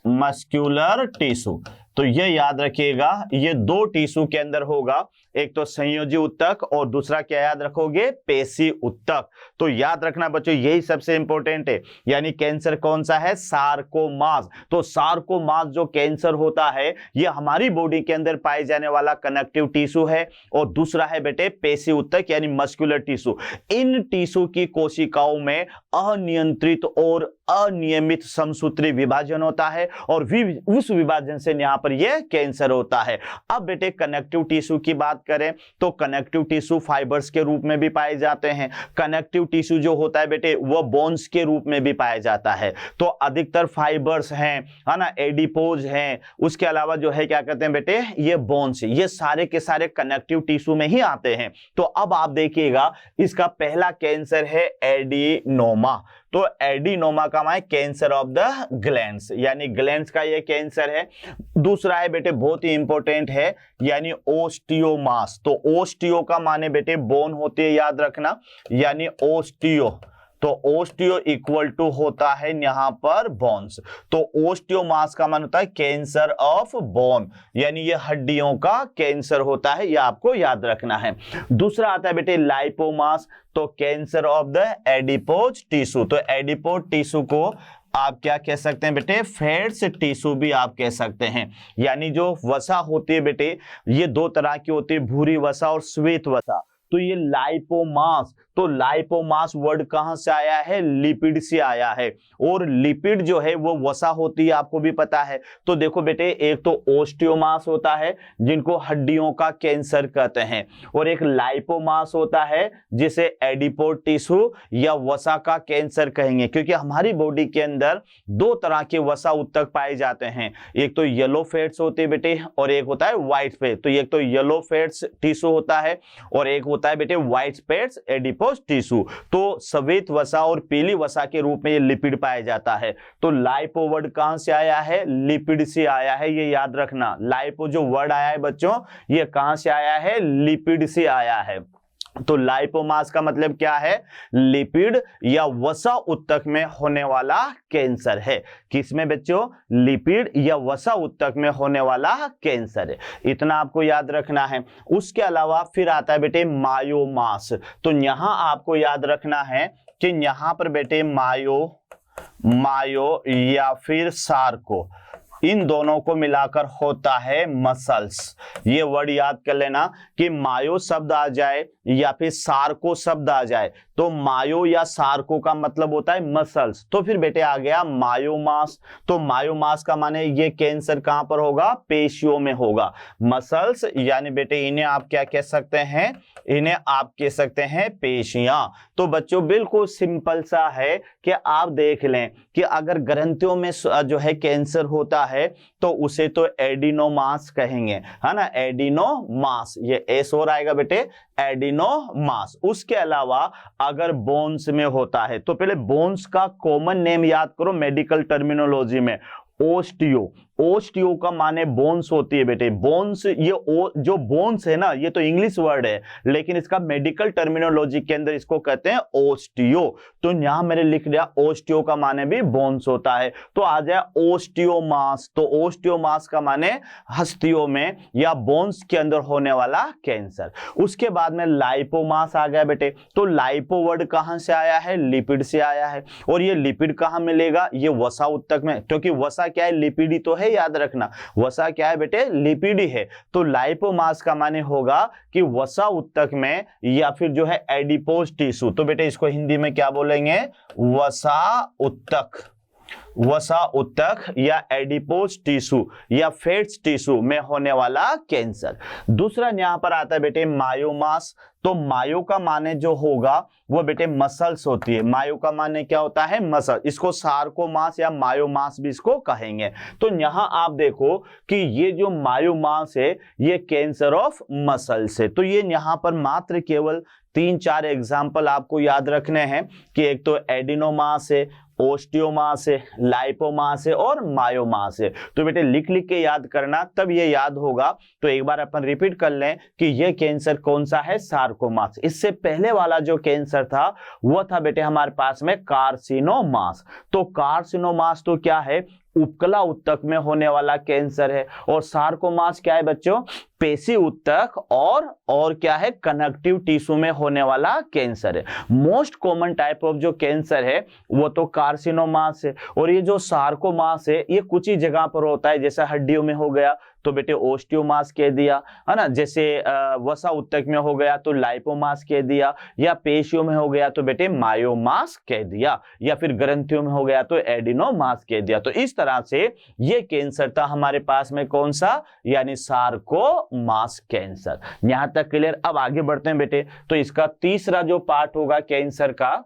मस्कुलर टिश्यू। तो ये याद रखिएगा, ये 2 टिश्यू के अंदर होगा, एक तो संयोजी उत्तक और दूसरा क्या याद रखोगे? पेशी उत्तक। तो याद रखना बच्चों यही सबसे इंपॉर्टेंट है। यानी कैंसर कौन सा है? सार्कोमास। तो सार्कोमास जो कैंसर होता है ये हमारी बॉडी के अंदर पाए जाने वाला कनेक्टिव टिश्यू है, और दूसरा है बेटे पेशी उत्तक यानी मस्कुलर टिश्यू। इन टिश्यू की कोशिकाओं में अनियंत्रित और अनियमित समसूत्री विभाजन होता है, और उस विभाजन से यहां पर यह कैंसर होता है। अब बेटे कनेक्टिव टिश्यू की बात करें तो कनेक्टिव टिश्यू फाइबर्स के रूप में भी पाए जाते हैं। कनेक्टिव टिश्यू जो होता है बेटे वह बोन्स के रूप में भी पाया जाता है। तो अधिकतर फाइबर्स हैं, है ना, एडिपोज हैं, उसके अलावा जो है क्या कहते हैं बेटे ये बोन्स, ये सारे के सारे कनेक्टिव टिश्यू में ही आते हैं। तो अब आप देखिएगा इसका पहला कैंसर है एडिनोमा। तो एडिनोमा का माने कैंसर ऑफ द ग्लैंड्स, यानी ग्लैंड्स का ये कैंसर है। दूसरा है बेटे बहुत ही इंपॉर्टेंट है यानी ओस्टियोमास। तो ओस्टियो का माने बेटे बोन होती है, याद रखना, यानी ओस्टियो। तो ओस्टियो इक्वल टू होता है यहां पर बोन्स। तो ओस्टियोमास का मान होता है कैंसर ऑफ बोन, यानी ये हड्डियों का कैंसर होता है, ये आपको याद रखना है। दूसरा आता है बेटे लाइपोमास, तो cancer of the adipose tissue. तो एडिपोज टिश्यू को आप क्या कह सकते हैं बेटे? फैट्स टिश्यू भी आप कह सकते हैं। यानी जो वसा होती है बेटे ये 2 तरह की होती है, भूरी वसा और श्वेत वसा। तो ये लाइपोमास, तो लाइपोमास वर्ड कहां से आया है? लिपिड से आया है, और लिपिड जो है वो वसा होती है, आपको भी पता है। तो देखो बेटे एक तो ओस्टियोमास होता है जिनको हड्डियों का कैंसर कहते हैं, और एक लाइपोमास होता है जिसे एडिपोज टिश्यू या वसा का कैंसर कहेंगे, क्योंकि हमारी बॉडी के अंदर 2 तरह के वसा उत्तक पाए जाते हैं, एक तो येलो फैट्स होते हैं बेटे और एक होता है व्हाइट फैट। तो एक तो येलो फैट्स टिश्यू होता है और एक होता होता है बेटे व्हाइट स्पेट्स एडिपोज टिश्यू। तो श्वेत वसा और पीली वसा के रूप में ये लिपिड पाया जाता है। तो लाइपो वर्ड कहां से आया है? लिपिड से आया है, ये याद रखना। लाइपो जो वर्ड आया है बच्चों, ये कहां से आया है? लिपिड से आया है। तो लाइपोमास का मतलब क्या है? लिपिड या वसा उत्तक में होने वाला कैंसर है। किसमें बच्चों? लिपिड या वसा उत्तक में होने वाला कैंसर है। इतना आपको याद रखना है। उसके अलावा फिर आता है बेटे मायोमास। तो यहां आपको याद रखना है कि यहां पर बेटे मायो या फिर सार्को, इन दोनों को मिलाकर होता है मसल्स। ये वर्ड याद कर लेना कि मायो शब्द आ जाए या फिर सार्को शब्द आ जाए तो मायो या सार्को का मतलब होता है मसल्स। तो फिर बेटे आ गया मायोमास। तो मायोमास का माने ये कैंसर कहां पर होगा? पेशियों में होगा। मसल्स यानी बेटे इन्हें आप क्या कह सकते हैं? इन्हें आप कह सकते हैं पेशियां। तो बच्चों बिल्कुल सिंपल सा है कि आप देख लें कि अगर ग्रंथियों में जो है कैंसर होता है तो उसे तो एडिनोमास कहेंगे, है ना? एडिनोमास, ये एस और आएगा बेटे, एडिनोमास। उसके अलावा अगर बोन्स में होता है तो पहले बोन्स का कॉमन नेम याद करो मेडिकल टर्मिनोलॉजी में, ओस्टियो। ओस्टियो का माने बोन्स होती है बेटे। बोन्स, ये जो बोन्स है ना, ये तो इंग्लिश वर्ड है लेकिन इसका मेडिकल टर्मिनोलॉजी के अंदर इसको कहते हैं ओस्टियो। तो यहां मैंने लिख दिया ओस्टियो का माने भी बोन्स होता है। तो आ जाए ओस्टियोमास। तो ओस्टियोमास का माने हस्तियों में या बोन्स के अंदर होने वाला कैंसर। उसके बाद में लाइपोमास आ गया बेटे। तो लाइपो वर्ड कहां से आया है? लिपिड से आया है। और ये लिपिड कहां मिलेगा? ये वसा उत्तक में, क्योंकि वसा क्या है? लिपिड ही तो है, याद रखना। वसा क्या है बेटे? लिपिड ही है। तो लाइपोमास का माने होगा कि वसा उत्तक में या फिर जो है एडिपोज टिश्यू। तो बेटे इसको हिंदी में क्या बोलेंगे? वसा उत्तक। वसा उत्तक या एडिपोज टिश्यू या फैट्स टिश्यू में होने वाला कैंसर। दूसरा यहां पर आता है बेटे मायोमास। तो मायो का माने जो होगा वो बेटे मसल्स होती है। मायो का माने क्या होता है? मसल। इसको सार्कोमास या मायोमास भी इसको कहेंगे। तो यहां आप देखो कि ये जो मायोमास है ये कैंसर ऑफ मसल्स है। तो ये यहां पर मात्र केवल 3-4 एग्जाम्पल आपको याद रखने हैं कि एक तो एडिनोमास है, ओस्टियोमास है, लाइपोमास है और मायोमास है। तो बेटे लिख लिख के याद करना, तब ये याद होगा। तो एक बार अपन रिपीट कर लें कि ये कैंसर कौन सा है? सार्कोमास। इससे पहले वाला जो कैंसर था वो था बेटे हमारे पास में कार्सिनोमास। तो कार्सिनोमास तो क्या है? उपकला उत्तक में होने वाला कैंसर है। और सार्कोमास क्या है बच्चों? पेशी उत्तक और क्या है? कनेक्टिव टिश्यू में होने वाला कैंसर है। मोस्ट कॉमन टाइप ऑफ जो कैंसर है वो तो कार्सिनोमास है। और ये जो सार्कोमास है ये कुछ ही जगह पर होता है, जैसे हड्डियों में हो गया तो बेटे ओस्टियोमास कह दिया, है ना? जैसे वसा उत्तक में हो गया तो लाइपोमास कह दिया, या पेशियों में हो गया तो बेटे मायोमास कह दिया, या फिर ग्रंथियों में हो गया तो एडिनोमास कह दिया। तो इस तरह से ये कैंसर था हमारे पास में कौन सा? यानी सार्कोमास कैंसर। यहां तक क्लियर? अब आगे बढ़ते हैं बेटे। तो इसका तीसरा जो पार्ट होगा कैंसर का,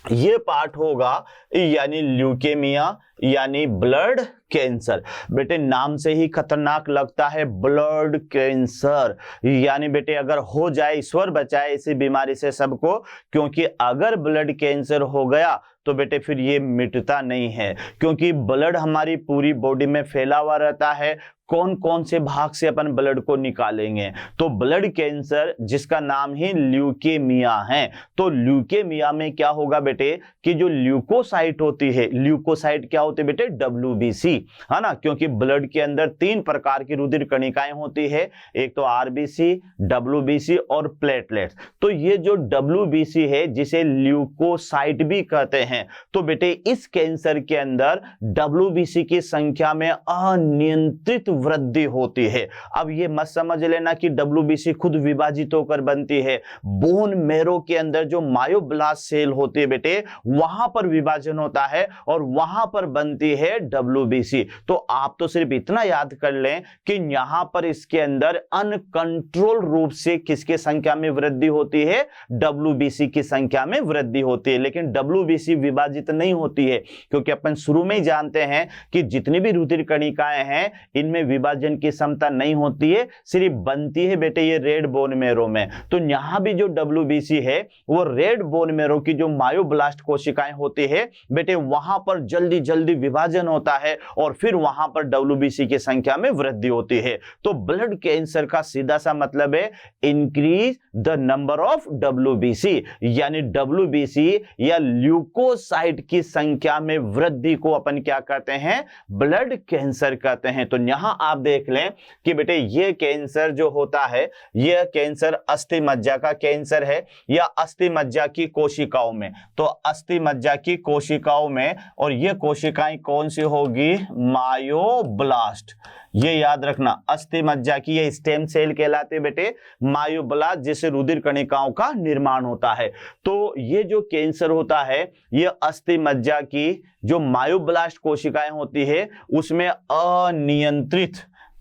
ये पार्ट होगा यानी ल्यूकेमिया यानी ब्लड कैंसर। बेटे नाम से ही खतरनाक लगता है, ब्लड कैंसर। यानी बेटे अगर हो जाए, ईश्वर बचाए इसी बीमारी से सबको, क्योंकि अगर ब्लड कैंसर हो गया तो बेटे फिर ये मिटता नहीं है, क्योंकि ब्लड हमारी पूरी बॉडी में फैला हुआ रहता है। कौन कौन से भाग से अपन ब्लड को निकालेंगे? तो ब्लड कैंसर जिसका नाम ही ल्यूकेमिया है। तो ल्यूकेमिया में क्या होगा बेटे कि जो ल्यूकोसाइट होती है, ल्यूकोसाइट क्या होती है बेटे? WBC, है ना? क्योंकि ब्लड के अंदर 3 प्रकार की रुधिर कणिकाएं होती है, एक तो RBC, WBC और प्लेटलेट्स। तो ये जो WBC है जिसे ल्यूकोसाइट भी कहते हैं, तो बेटे इस कैंसर के अंदर WBC की संख्या में अनियंत्रित वृद्धि होती है। अब ये मत समझ लेना कि WBC खुद विभाजित होकर बनती है। बोन मैरो के अंदर जो मायोब्लास्ट सेल होती है बेटे, वहां पर विभाजन होता है और वहां पर बनती है WBC। WBC। तो आप तो सिर्फ इतना याद कर लें कि यहां पर इसके अंदर अनकंट्रोल रूप से किसके संख्या में वृद्धि होती है, WBC की संख्या में वृद्धि होती है। लेकिन WBC विभाजित नहीं होती है, क्योंकि अपन शुरू में ही जानते हैं कि जितनी भी रुधिर कणिकाएं हैं इनमें विभाजन की क्षमता नहीं होती है, सिर्फ बनती है बेटे ये रेड बोन मैरो में। तो यहां भी जो WBC है वो रेड बोन मैरो की जो मायोब्लास्ट कोशिकाएं होती है बेटे वहां पर जल्दी जल्दी विभाजन होता है और फिर वहां पर WBC की संख्या में वृद्धि होती है। तो ब्लड कैंसर का सीधा सा मतलब है increase the number of WBC, यानी WBC या ल्यूकोसाइट की संख्या में वृद्धि को अपन क्या कहते हैं, ब्लड कैंसर कहते हैं। तो यहां आप देख लें कि बेटे ये कैंसर जो होता है यह कैंसर अस्थि मज्जा का कैंसर है या अस्थि मज्जा की कोशिकाओं में। तो अस्थि मज्जा की कोशिकाओं में, और ये कोशिकाएं कौन सी होगी, मायोब्लास्ट। ये याद रखना, अस्थि मज्जा की ये स्टेम सेल कहलाते बेटे मायोब्लास्ट, जिससे रुधिर कणिकाओं का निर्माण होता है। तो ये जो कैंसर होता है ये अस्थि मज्जा की जो मायोब्लास्ट कोशिकाएं होती है उसमें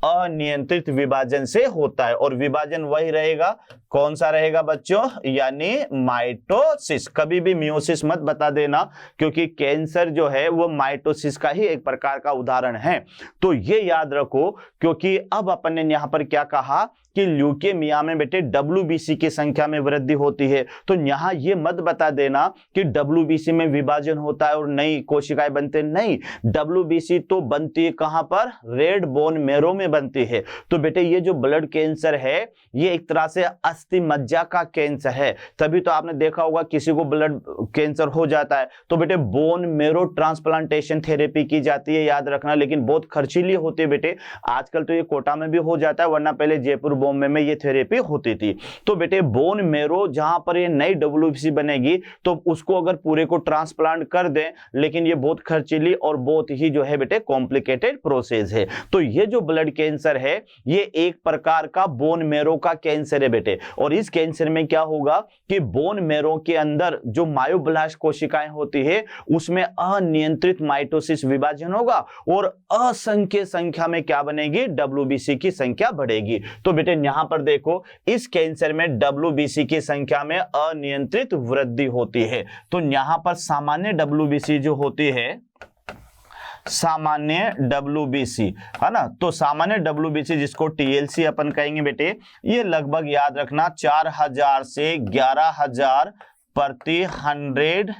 अनियंत्रित विभाजन से होता है। और विभाजन वही रहेगा, कौन सा रहेगा बच्चों, यानी माइटोसिस। कभी भी मियोसिस मत बता देना, क्योंकि कैंसर जो है वो माइटोसिस का ही एक प्रकार का उदाहरण है। तो ये याद रखो, क्योंकि अब अपन ने यहां पर क्या कहा कि ल्यूकेमिया में बेटे WBC की संख्या में वृद्धि होती है। तो यहां ये मत बता देना कि WBC में विभाजन होता है और नई कोशिकाएं बनते, नहीं, WBC तो बनती है कहां पर, रेड बोन मैरो में बनती है। तो बेटे ये जो ब्लड कैंसर है ये एक तरह से अस्थि मज्जा का कैंसर है। तभी तो आपने देखा होगा किसी को ब्लड कैंसर हो जाता है तो बेटे बोन मैरो ट्रांसप्लांटेशन थेरेपी की जाती है, याद रखना, लेकिन बहुत खर्चीली होती है बेटे। आजकल तो ये कोटा में भी हो जाता है, वरना पहले जयपुर बॉम्बे में ये थेरेपी होती थी। तो बेटे बोन मैरो जहां पर ये नई WBC बनेगी तो उसको अगर पूरे को ट्रांसप्लांट कर दें, लेकिन ये बहुत खर्चीली और बहुत ही जो है बेटे कॉम्प्लिकेटेड प्रोसेस है। तो ये जो ब्लड कैंसर है ये एक प्रकार का बोन मैरो का कैंसर है बेटे। और इस कैंसर में क्या होगा कि बोन मैरो के अंदर जो मायोब्लास्ट कोशिकाएं होती है उसमें अनियंत्रित माइटोसिस विभाजन होगा और असंख्य संख्या में क्या बनेगी, WBC की संख्या बढ़ेगी। तो बेटे यहां पर देखो इस कैंसर में WBC की संख्या में अनियंत्रित वृद्धि होती है। तो यहां पर सामान्य WBC जो होती है, सामान्य WBC है ना, तो सामान्य WBC जिसको TLC अपन कहेंगे बेटे, ये लगभग याद रखना 4000 से 11000 प्रति 100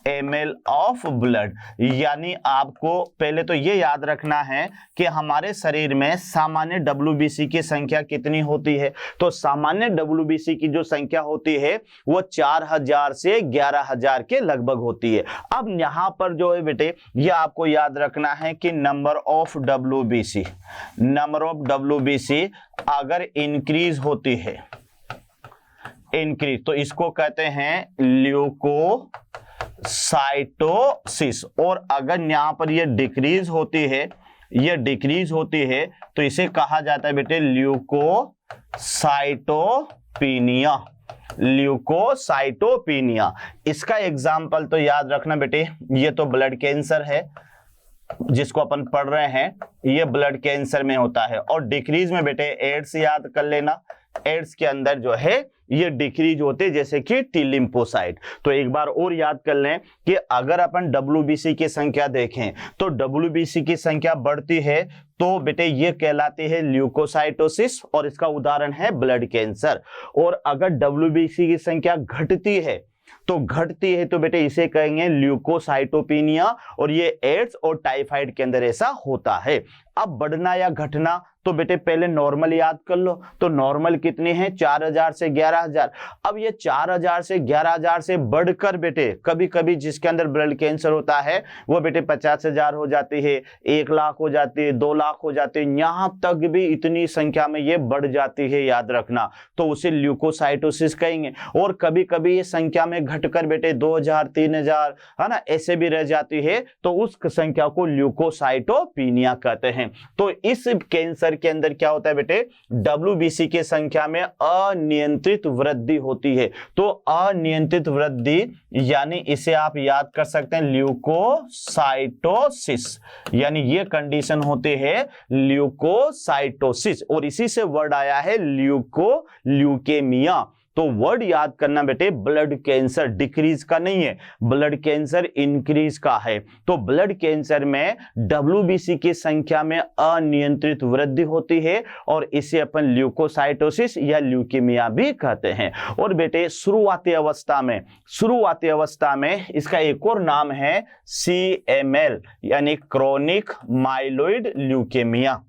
ml ऑफ ब्लड। यानी आपको पहले तो ये याद रखना है कि हमारे शरीर में सामान्य WBC की संख्या कितनी होती है। तो सामान्य WBC की जो संख्या होती है वो 4000 से 11000 के लगभग होती है। अब यहां पर जो है बेटे ये आपको याद रखना है कि नंबर ऑफ WBC अगर इंक्रीज होती है, इंक्रीज, तो इसको कहते हैं ल्यूकोसाइटोसिस। और अगर यहां पर ये डिक्रीज होती है, तो इसे कहा जाता है बेटे ल्यूकोसाइटोपिनिया। इसका एग्जाम्पल तो याद रखना बेटे, ये तो ब्लड कैंसर है जिसको अपन पढ़ रहे हैं, ये ब्लड कैंसर में होता है। और डिक्रीज में बेटे एड्स याद कर लेना, एड्स के अंदर जो है ये डिक्रीज होते जैसे कि टी लिम्फोसाइट। तो एक बार और याद कर लें कि अगर अपन WBC की संख्या देखें तो WBC की संख्या बढ़ती है तो बेटे ये कहलाती है ल्यूकोसाइटोसिस और इसका उदाहरण है ब्लड कैंसर। और अगर WBC की संख्या घटती है तो बेटे इसे कहेंगे ल्यूकोसाइटोपिनिया। और ये एड्स और टाइफाइड के अंदर ऐसा होता है। अब बढ़ना या घटना तो बेटे पहले नॉर्मल याद कर लो। तो नॉर्मल कितनी है, 4000 से 11000। अब ये 4000 से 11000 से बढ़कर बेटे कभी कभी जिसके अंदर ब्लड कैंसर होता है वो बेटे 50000 हो जाती है, 1 लाख हो जाती है, 2 लाख हो जाती है, यहां तक भी इतनी संख्या में ये बढ़ जाती है, याद रखना। तो उसे ल्यूकोसाइटोसिस कहेंगे। और कभी कभी ये संख्या में घटकर बेटे 2000 3000 है ना ऐसे भी रह जाती है, तो उस संख्या को ल्यूकोसाइटोपिनिया कहते हैं। तो इस कैंसर के अंदर क्या होता है बेटे, WBC की संख्या में अनियंत्रित वृद्धि होती है। तो अनियंत्रित वृद्धि यानी इसे आप याद कर सकते हैं ल्यूकोसाइटोसिस, यानी ये कंडीशन होती है ल्यूकोसाइटोसिस, और इसी से वर्ड आया है ल्यूकेमिया। तो वर्ड याद करना बेटे, ब्लड कैंसर डिक्रीज का नहीं है, ब्लड कैंसर इंक्रीज का है। तो ब्लड कैंसर में WBC की संख्या में अनियंत्रित वृद्धि होती है और इसे अपन ल्यूकोसाइटोसिस या ल्यूकेमिया भी कहते हैं। और बेटे शुरुआती अवस्था में इसका एक और नाम है CML यानी क्रोनिक माइलोइड ल्यूकेमिया।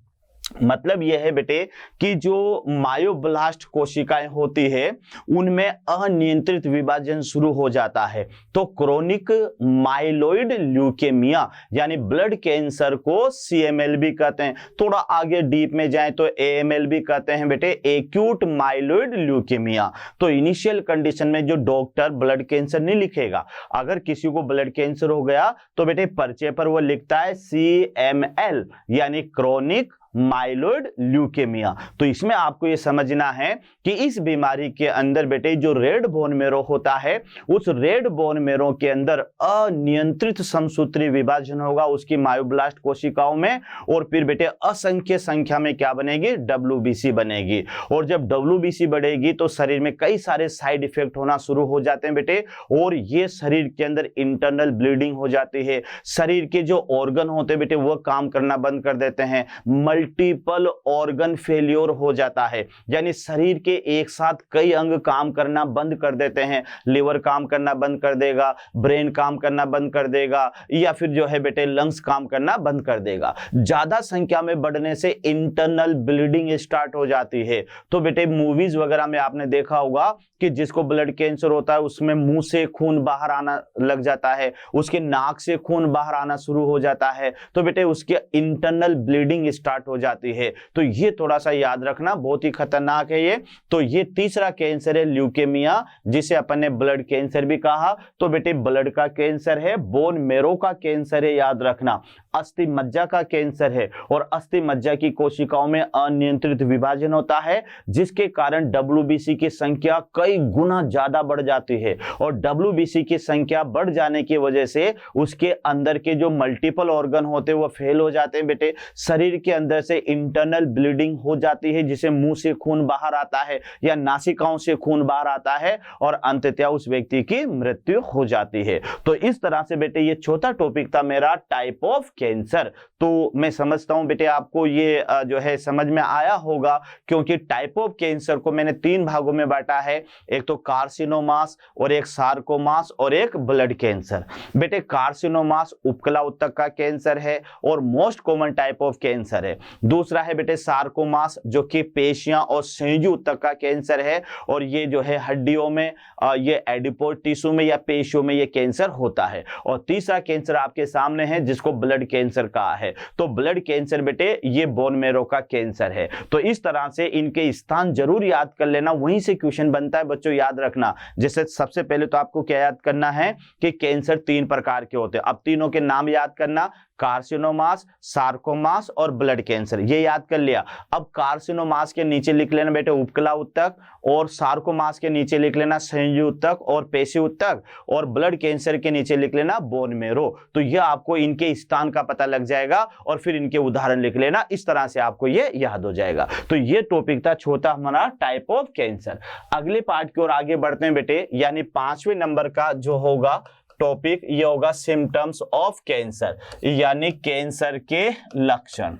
मतलब यह है बेटे कि जो मायोब्लास्ट कोशिकाएं होती है उनमें अनियंत्रित विभाजन शुरू हो जाता है। तो क्रोनिक माइलोइड ल्यूकेमिया यानी ब्लड कैंसर को CML भी कहते हैं। थोड़ा आगे डीप में जाएं तो AML भी कहते हैं बेटे, एक्यूट माइलोइड ल्यूकेमिया। तो इनिशियल कंडीशन में जो डॉक्टर ब्लड कैंसर नहीं लिखेगा, अगर किसी को ब्लड कैंसर हो गया तो बेटे पर्चे पर वो लिखता है CML यानी क्रोनिक माइलोइड ल्यूकेमिया। तो इसमें आपको यह समझना है कि इस बीमारी के अंदर बेटे जो रेड बोन मेरो होता है, उस रेड बोन मेरो के अंदर अनियंत्रित समसूत्री विभाजन होगा उसकी मायोब्लास्ट कोशिकाओं में, और फिर बेटे असंख्य संख्या में क्या बनेगी, WBC बनेगी। और जब WBC बढ़ेगी तो शरीर में कई सारे साइड इफेक्ट होना शुरू हो जाते हैं बेटे, और ये शरीर के अंदर इंटरनल ब्लीडिंग हो जाती है। शरीर के जो ऑर्गन होते हैं बेटे वो काम करना बंद कर देते हैं, मल्टीपल ऑर्गन फेलियर हो जाता है, यानी शरीर के एक साथ कई अंग काम करना बंद कर देते हैं। लिवर काम करना बंद कर देगा, ब्रेन काम करना बंद कर देगा, या फिर जो है बेटे लंग्स काम करना बंद कर देगा। ज्यादा संख्या में बढ़ने से इंटरनल ब्लीडिंग स्टार्ट हो जाती है। तो बेटे मूवीज वगैरह में आपने देखा होगा कि जिसको ब्लड कैंसर होता है उसमें मुंह से खून बाहर आना लग जाता है, उसके नाक से खून बाहर आना शुरू हो जाता है। तो बेटे उसके इंटरनल ब्लीडिंग स्टार्ट हो जाती है। तो ये थोड़ा सा याद रखना, बहुत ही खतरनाक है ये। तो ये तीसरा कैंसर है ल्यूकेमिया, जिसे अपन ने ब्लड कैंसर भी कहा। तो बेटे ब्लड का कैंसर है, बोन मेरो का कैंसर है, याद रखना, अस्थि मज्जा का कैंसर है, और अस्थि मज्जा की कोशिकाओं में अनियंत्रित विभाजन होता है जिसके कारण WBC की संख्या कई गुना ज्यादा बढ़ जाती है। और WBC की संख्या बढ़ जाने की वजह से उसके अंदर के जो मल्टीपल ऑर्गन होते हैं वो फेल हो जाते हैं बेटे। शरीर के अंदर से इंटरनल ब्लीडिंग हो जाती है, जिसे मुंह से खून बाहर आता है या नासिकाओं से खून बाहर आता है, और अंततः उस व्यक्ति की मृत्यु हो जाती है। तो इस तरह से बेटे ये चौथा टॉपिक था मेरा, टाइप ऑफ कैंसर। तो मैं समझता हूं बेटे आपको ये जो है समझ में आया होगा, क्योंकि टाइप ऑफ कैंसर को मैंने 3 भागों में बांटा है, एक तो कार्सिनोमास और एक सार्कोमास और एक ब्लड कैंसर। बेटे कार्सिनोमास उपकला ऊतक का कैंसर है और most common type of cancer है। दूसरा है बेटे सार्कोमास, जो कि पेशियां और संयोजी ऊतक का कैंसर है, और ये जो है हड्डियों में, ये एडिपोज टिश्यू में या पेशियों में ये कैंसर होता है। और तीसरा कैंसर आपके सामने है जिसको ब्लड कैंसर कहा है। तो ब्लड कैंसर बेटे ये बोन मेरो का कैंसर है। तो इस तरह से इनके स्थान जरूर याद कर लेना, वहीं से क्वेश्चन बनता है बच्चों, याद रखना। जैसे सबसे पहले तो आपको क्या याद करना है कि कैंसर 3 प्रकार के होते हैं। अब तीनों के नाम याद करना, कार्सिनोमास, सार्कोमास और ब्लड कैंसर, ये याद कर लिया। अब कार्सिनोमास के नीचे लिख लेना बेटे उपकला ऊतक, और सार्कोमास के नीचे लिख लेना संयोजी ऊतक और पेशी ऊतक, और ब्लड कैंसर के नीचे लिख लेना बोन मेरो। तो यह आपको इनके स्थान का पता लग जाएगा और फिर इनके उदाहरण लिख लेना, इस तरह से आपको ये याद हो जाएगा। तो ये टॉपिक था चौथा हमारा, टाइप ऑफ कैंसर। अगले पार्ट की ओर आगे बढ़ते हैं बेटे, यानी 5वें नंबर का जो होगा टॉपिक ये होगा सिम्टम्स ऑफ कैंसर, यानी कैंसर के लक्षण।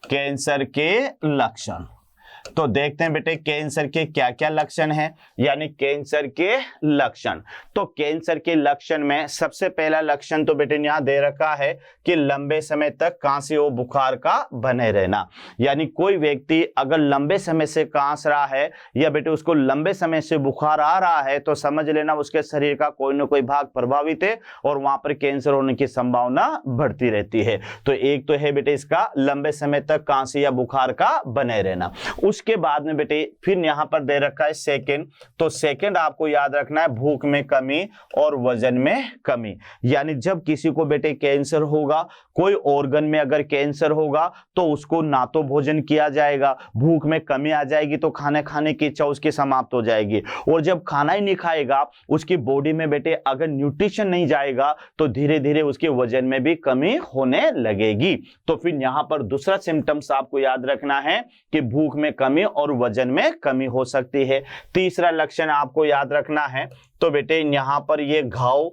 कैंसर के लक्षण तो देखते हैं बेटे कैंसर के क्या क्या लक्षण हैं, यानी कैंसर के लक्षण। तो कैंसर के लक्षण में सबसे पहला लक्षण तो बेटे यहां दे रखा है कि लंबे समय तक खांसी और बुखार का बने रहना। यानी कोई व्यक्ति अगर लंबे समय से कांस रहा है या बेटे उसको लंबे समय से बुखार आ रहा है, तो समझ लेना उसके शरीर का कोई ना कोई भाग प्रभावित है और वहां पर कैंसर होने की संभावना बढ़ती रहती है। तो एक तो है बेटे इसका लंबे समय तक खांसी या बुखार का बने रहना। उसके बाद में बेटे फिर यहाँ पर दे रखा है सेकंड, तो सेकंड आपको याद रखना है भूख में कमी और वजन में कमी। यानी जब किसी को बेटे कैंसर होगा, कोई ऑर्गन में अगर कैंसर होगा तो उसको ना तो भोजन किया जाएगा, भूख में कमी आ जाएगी तो खाने खाने की इच्छा उसकी समाप्त हो जाएगी, और जब खाना ही नहीं खाएगा उसकी बॉडी में बेटे अगर न्यूट्रिशन नहीं जाएगा तो धीरे धीरे उसके वजन में भी कमी होने लगेगी। तो फिर यहां पर दूसरा सिम्टम्स आपको याद रखना है कि भूख में कमी और वजन में कमी हो सकती है। तीसरा लक्षण आपको याद रखना है, तो बेटे यहां पर ये घाव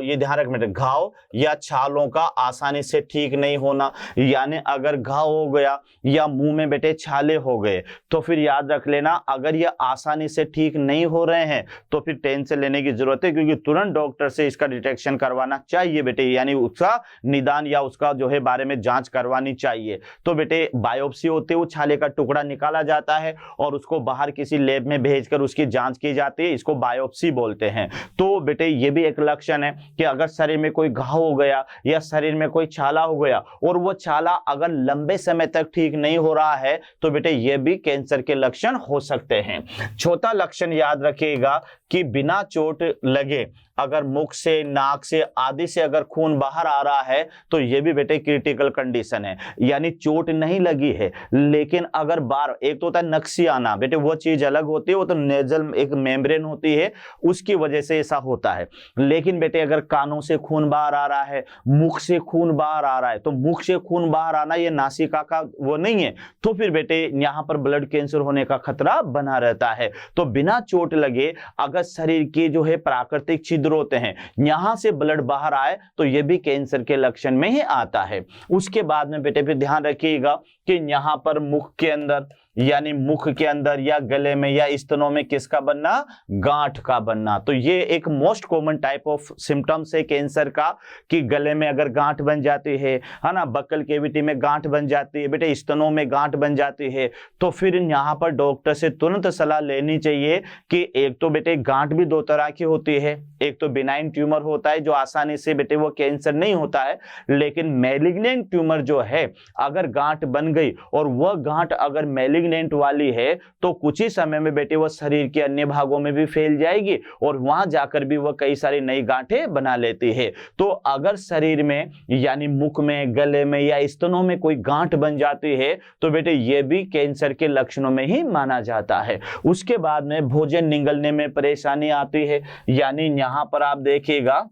ये ध्यान रखना बेटे, घाव या छालों का आसानी से ठीक नहीं होना। यानी अगर घाव हो गया या मुंह में बेटे छाले हो गए तो फिर याद रख लेना, अगर ये आसानी से ठीक नहीं हो रहे हैं तो फिर टेंशन लेने की जरूरत है, क्योंकि तुरंत डॉक्टर से इसका डिटेक्शन करवाना चाहिए बेटे, यानी उसका निदान या उसका जो है बारे में जांच करवानी चाहिए। तो बेटे बायोप्सी होते हुए छाले का टुकड़ा निकाला जाता है और उसको बाहर किसी लैब में भेजकर उसकी जांच की जाती है, इसको बायोप्सी बोलते हैं। तो बेटे ये भी एक लक्षण है कि अगर शरीर में कोई घाव हो गया या शरीर में कोई छाला हो गया और वो छाला अगर लंबे समय तक ठीक नहीं हो रहा है तो बेटे ये भी कैंसर के लक्षण हो सकते हैं। चौथा लक्षण याद रखिएगा कि बिना चोट लगे अगर मुख से, नाक से आदि से अगर खून बाहर आ रहा है तो ये भी बेटे क्रिटिकल कंडीशन है। यानी चोट नहीं लगी है लेकिन अगर बार, एक तो होता है नक्सी आना बेटे, वो चीज अलग होती है, वो तो नेजल एक मेम्ब्रेन होती है उसकी वजह से ऐसा होता है। लेकिन बेटे अगर कानों से खून बाहर आ रहा है, मुख से खून बाहर आ रहा है, तो मुख से खून बाहर आना ये नासिका का वो नहीं है, तो फिर बेटे यहां पर ब्लड कैंसर होने का खतरा बना रहता है। तो बिना चोट लगे अगर शरीर के जो है प्राकृतिक छिद्र होते हैं यहां से ब्लड बाहर आए तो यह भी कैंसर के लक्षण में ही आता है। उसके बाद में बेटे फिर ध्यान रखिएगा कि यहां पर मुख के अंदर, यानी मुख के अंदर या गले में या स्तनों में किसका बनना, गांठ का बनना। तो ये एक most common type of symptoms है कैंसर का कि गले में अगर गांठ बन जाती है ना, बक्कल कैविटी में गांठ बन जाती है बेटे, स्तनों में गांठ बन जाती है, तो फिर यहां पर डॉक्टर से तुरंत सलाह लेनी चाहिए कि एक तो बेटे गांठ भी दो तरह की होती है, एक तो बिनाइन ट्यूमर होता है जो आसानी से बेटे वो कैंसर नहीं होता है, लेकिन मैलिग्नेंट ट्यूमर जो है अगर गांठ बन गई और वह गांठ अगर मैलिग्नेंट वाली है तो कुछ ही समय में बेटे वह शरीर के अन्य भागों में भी फैल जाएगी और वहां जाकर भी वह कई सारी नई गांठें बना लेती है। तो अगर शरीर में यानी मुख में, गले में या स्तनों में कोई गांठ बन जाती है तो बेटे यह भी कैंसर के लक्षणों में ही माना जाता है। उसके बाद में भोजन निगलने में परेशानी आती है, यानी यहां पर आप देखिएगा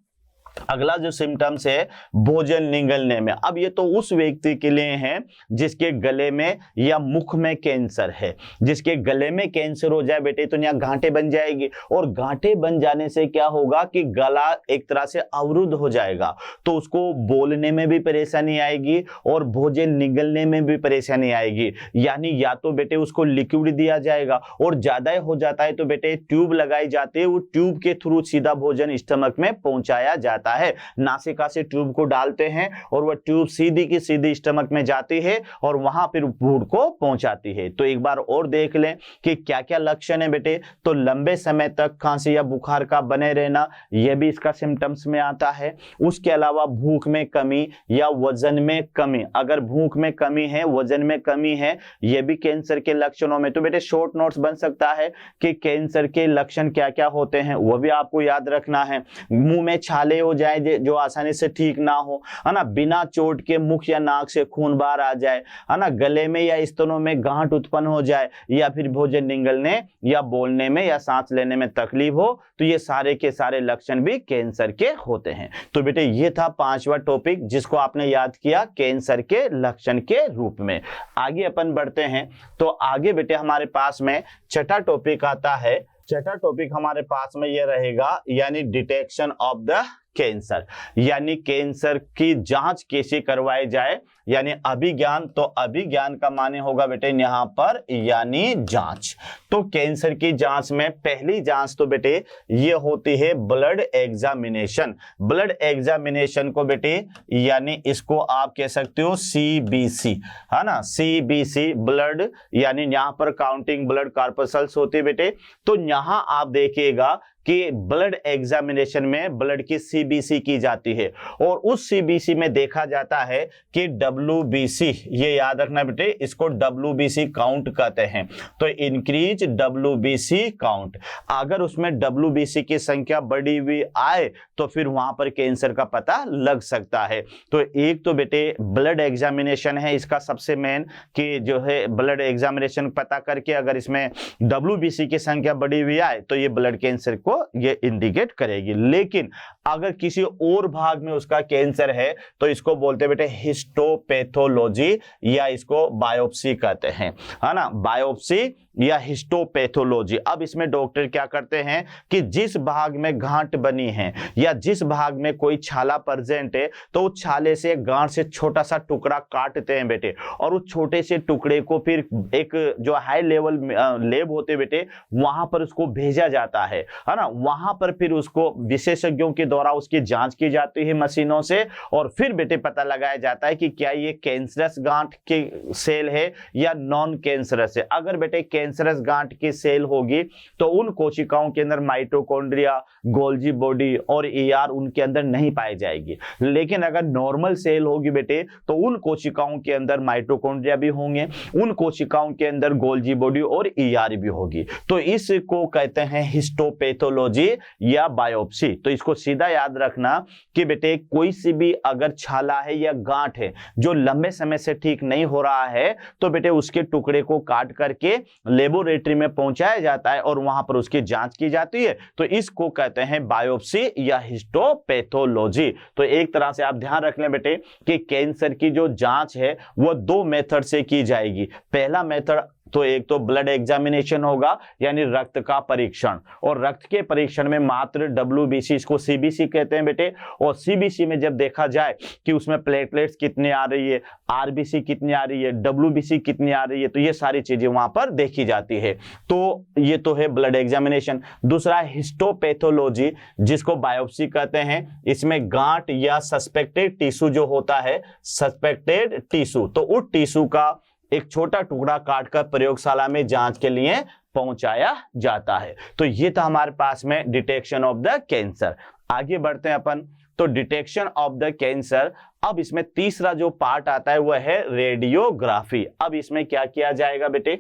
अगला जो सिम्टम्स है भोजन निगलने में। अब ये तो उस व्यक्ति के लिए है जिसके गले में या मुख में कैंसर है। जिसके गले में कैंसर हो जाए बेटे तो यहाँ गांठें बन जाएगी, और गांठें बन जाने से क्या होगा कि गला एक तरह से अवरुद्ध हो जाएगा, तो उसको बोलने में भी परेशानी आएगी और भोजन निगलने में भी परेशानी आएगी। यानी या तो बेटे उसको लिक्विड दिया जाएगा और ज्यादा हो जाता है तो बेटे ट्यूब लगाई जाती है, वो ट्यूब के थ्रू सीधा भोजन स्टमक में पहुंचाया जाता है। नासिका से ट्यूब को डालते हैं और वह ट्यूब सीधी की सीधी स्टमक में जाती है और वहां फिर फूड को पहुंचाती है। तो एक बार और देख लें कि क्या क्या लक्षण है बेटे। तो लंबे समय तक खांसी या बुखार का बने रहना, यह भी इसका सिम्टम्स में आता है। उसके अलावा भूख में कमी या वजन में कमी, अगर भूख में कमी है, वजन में कमी है, यह भी कैंसर के लक्षणों में। तो बेटे शॉर्ट नोट्स बन सकता है कि कैंसर के लक्षण क्या क्या होते हैं, वह भी आपको याद रखना है। मुंह में छाले हो जाए जो आसानी से ठीक ना हो, है ना, बिना चोट के मुख या नाक से खून बाहर आ जाए, है ना, गले में या स्तनों में गांठ उत्पन्न हो जाए, या फिर भोजन निगलने या बोलने में या सांस लेने में तकलीफ हो, तो ये सारे के सारे लक्षण भी कैंसर के होते हैं। तो बेटे ये था 5वां टॉपिक जिसको आपने याद किया कैंसर के लक्षण के रूप में। आगे अपन बढ़ते हैं। तो आगे बेटे हमारे पास में छठा टॉपिक आता है। छठा टॉपिक हमारे पास में ये रहेगा, यानी डिटेक्शन ऑफ द कैंसर, यानी कैंसर की जांच कैसे करवाई जाए, यानी अभिज्ञान। तो अभिज्ञान का माने होगा बेटे यहाँ पर यानी जांच। तो कैंसर की जांच में पहली जांच तो बेटे ये होती है ब्लड एग्जामिनेशन। ब्लड एग्जामिनेशन को बेटे यानी इसको आप कह सकते हो CBC, है ना, CBC ब्लड, यानी यहाँ पर काउंटिंग ब्लड कॉर्पसल्स होती है बेटे। तो यहाँ आप देखिएगा कि ब्लड एग्जामिनेशन में ब्लड की सीबीसी की जाती है और उस सीबीसी में देखा जाता है कि डब्ल्यूबीसी, ये याद रखना बेटे, इसको डब्ल्यूबीसी काउंट कहते हैं। तो इंक्रीज डब्ल्यूबीसी काउंट, अगर उसमें डब्ल्यूबीसी की संख्या बढ़ी हुई आए तो फिर वहां पर कैंसर का पता लग सकता है। तो एक तो बेटे ब्लड एग्जामिनेशन है इसका सबसे मेन, कि जो है ब्लड एग्जामिनेशन पता करके अगर इसमें डब्ल्यूबीसी की संख्या बढ़ी हुई आए तो ये ब्लड कैंसर को ये इंडिकेट करेगी। लेकिन अगर किसी और भाग में उसका कैंसर है तो इसको बोलते हैं बेटे हिस्टोपैथोलॉजी या इसको बायोप्सी कहते हैं, है ना, बायोप्सी या हिस्टोपैथोलॉजी। अब इसमें डॉक्टर क्या करते हैं कि जिस भाग में गांठ बनी है या जिस भाग में कोई छाला प्रेजेंट है तो उस छाले से गांठ से छोटा सा टुकड़ा काटते हैं बेटे, और उस छोटे से टुकड़े को फिर एक जो हाई लेवल लैब होते बेटे वहां पर उसको भेजा जाता है ना, वहां पर फिर उसको विशेषज्ञों के द्वारा उसकी जांच की जाती है मशीनों से, और फिर बेटे पता लगाया जाता है कि क्या ये कैंसरस गांठ के सेल है या नॉन कैंसरस है। अगर बेटे कैंसरस गांठ की सेल होगी तो उन कोशिकाओं के अंदर माइटोकॉन्ड्रिया, गोल्जी बॉडी और ईआर उनके अंदर नहीं पाई जाएगी। लेकिन अगर नॉर्मल सेल होगी बेटे तो उन कोशिकाओं के अंदर माइटोकॉन्ड्रिया भी होंगे, उन कोशिकाओं के अंदर गोल्जी बॉडी और ईआर भी होगी। तो इसको कहते हैं हिस्टोपैथोलॉजी या बायोप्सी। तो इसको सीधा याद रखना कि बेटे कोई सी भी अगर छाला है या गांठ है जो लंबे समय से ठीक नहीं हो रहा है तो बेटे उसके टुकड़े को काट करके लेबोरेटरी में पहुंचाया जाता है और वहां पर उसकी जांच की जाती है। तो इसको कहते हैं बायोप्सी या हिस्टोपैथोलॉजी। तो एक तरह से आप ध्यान रख लें बेटे कि कैंसर की जो जांच है वो दो मेथड से की जाएगी। पहला मेथड तो एक तो ब्लड एग्जामिनेशन होगा यानी रक्त का परीक्षण, और रक्त के परीक्षण में मात्र डब्ल्यूबीसी, इसको सीबीसी कहते हैं बेटे, और सीबीसी में जब देखा जाए कि उसमें प्लेटलेट्स कितनी आ रही है, आरबीसी कितनी आ रही है, डब्ल्यूबीसी कितनी आ रही है, तो ये सारी चीजें वहां पर देखी जाती है। तो ये तो है ब्लड एग्जामिनेशन। दूसरा हिस्टोपैथोलॉजी जिसको बायोप्सी कहते हैं, इसमें गांठ या सस्पेक्टेड टिश्यू जो होता है, सस्पेक्टेड टिश्यू, तो उस टिश्यू का एक छोटा टुकड़ा काटकर प्रयोगशाला में जांच के लिए पहुंचाया जाता है। तो ये था हमारे पास में डिटेक्शन ऑफ द कैंसर। आगे बढ़ते हैं अपन, तो डिटेक्शन ऑफ द कैंसर। अब इसमें तीसरा जो पार्ट आता है वह है रेडियोग्राफी। अब इसमें क्या किया जाएगा बेटे,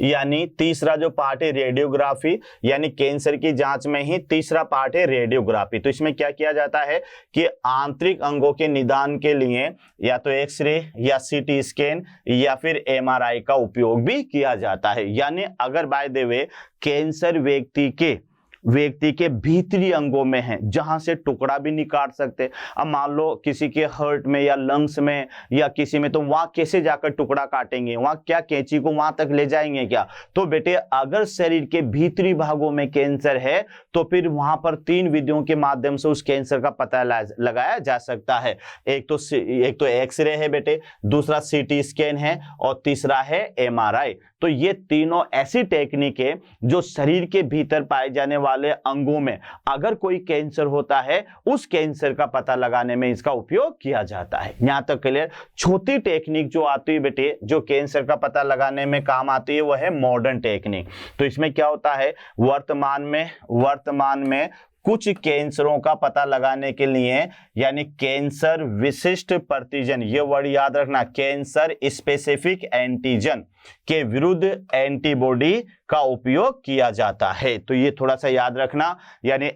यानी तीसरा जो पार्ट है रेडियोग्राफी, यानी कैंसर की जांच में ही तीसरा पार्ट है रेडियोग्राफी। तो इसमें क्या किया जाता है कि आंतरिक अंगों के निदान के लिए या तो एक्सरे या सीटी स्कैन या फिर एमआरआई का उपयोग भी किया जाता है। यानी अगर बाय द वे कैंसर व्यक्ति के भीतरी अंगों में है जहां से टुकड़ा भी निकाल सकते, अब मान लो किसी के हार्ट में या लंग्स में या किसी में, तो वहां कैसे जाकर टुकड़ा काटेंगे, वहां क्या कैंची को वहां तक ले जाएंगे क्या? तो बेटे अगर शरीर के भीतरी भागों में कैंसर है तो फिर वहां पर तीन विधियों के माध्यम से उस कैंसर का पता लगाया जा सकता है। एक तो एक्सरे है बेटे, दूसरा सीटी स्कैन है और तीसरा है एमआरआई। तो ये तीनों ऐसी टेक्निक है जो शरीर के भीतर पाए जाने वाले अंगों में अगर कोई कैंसर होता है उस कैंसर का पता लगाने में इसका उपयोग किया जाता है। यहां तक क्लियर। चौथी टेक्निक जो आती है बेटे जो कैंसर का पता लगाने में काम आती है वह है मॉडर्न टेक्निक। तो इसमें क्या होता है, वर्तमान में कुछ कैंसरों का पता लगाने के लिए यानी कैंसर विशिष्ट प्रतिजन, ये वर्ड याद रखना, कैंसर स्पेसिफिक एंटीजन के विरुद्ध एंटीबॉडी का उपयोग किया जाता है। तो ये थोड़ा सा याद रखना, यानी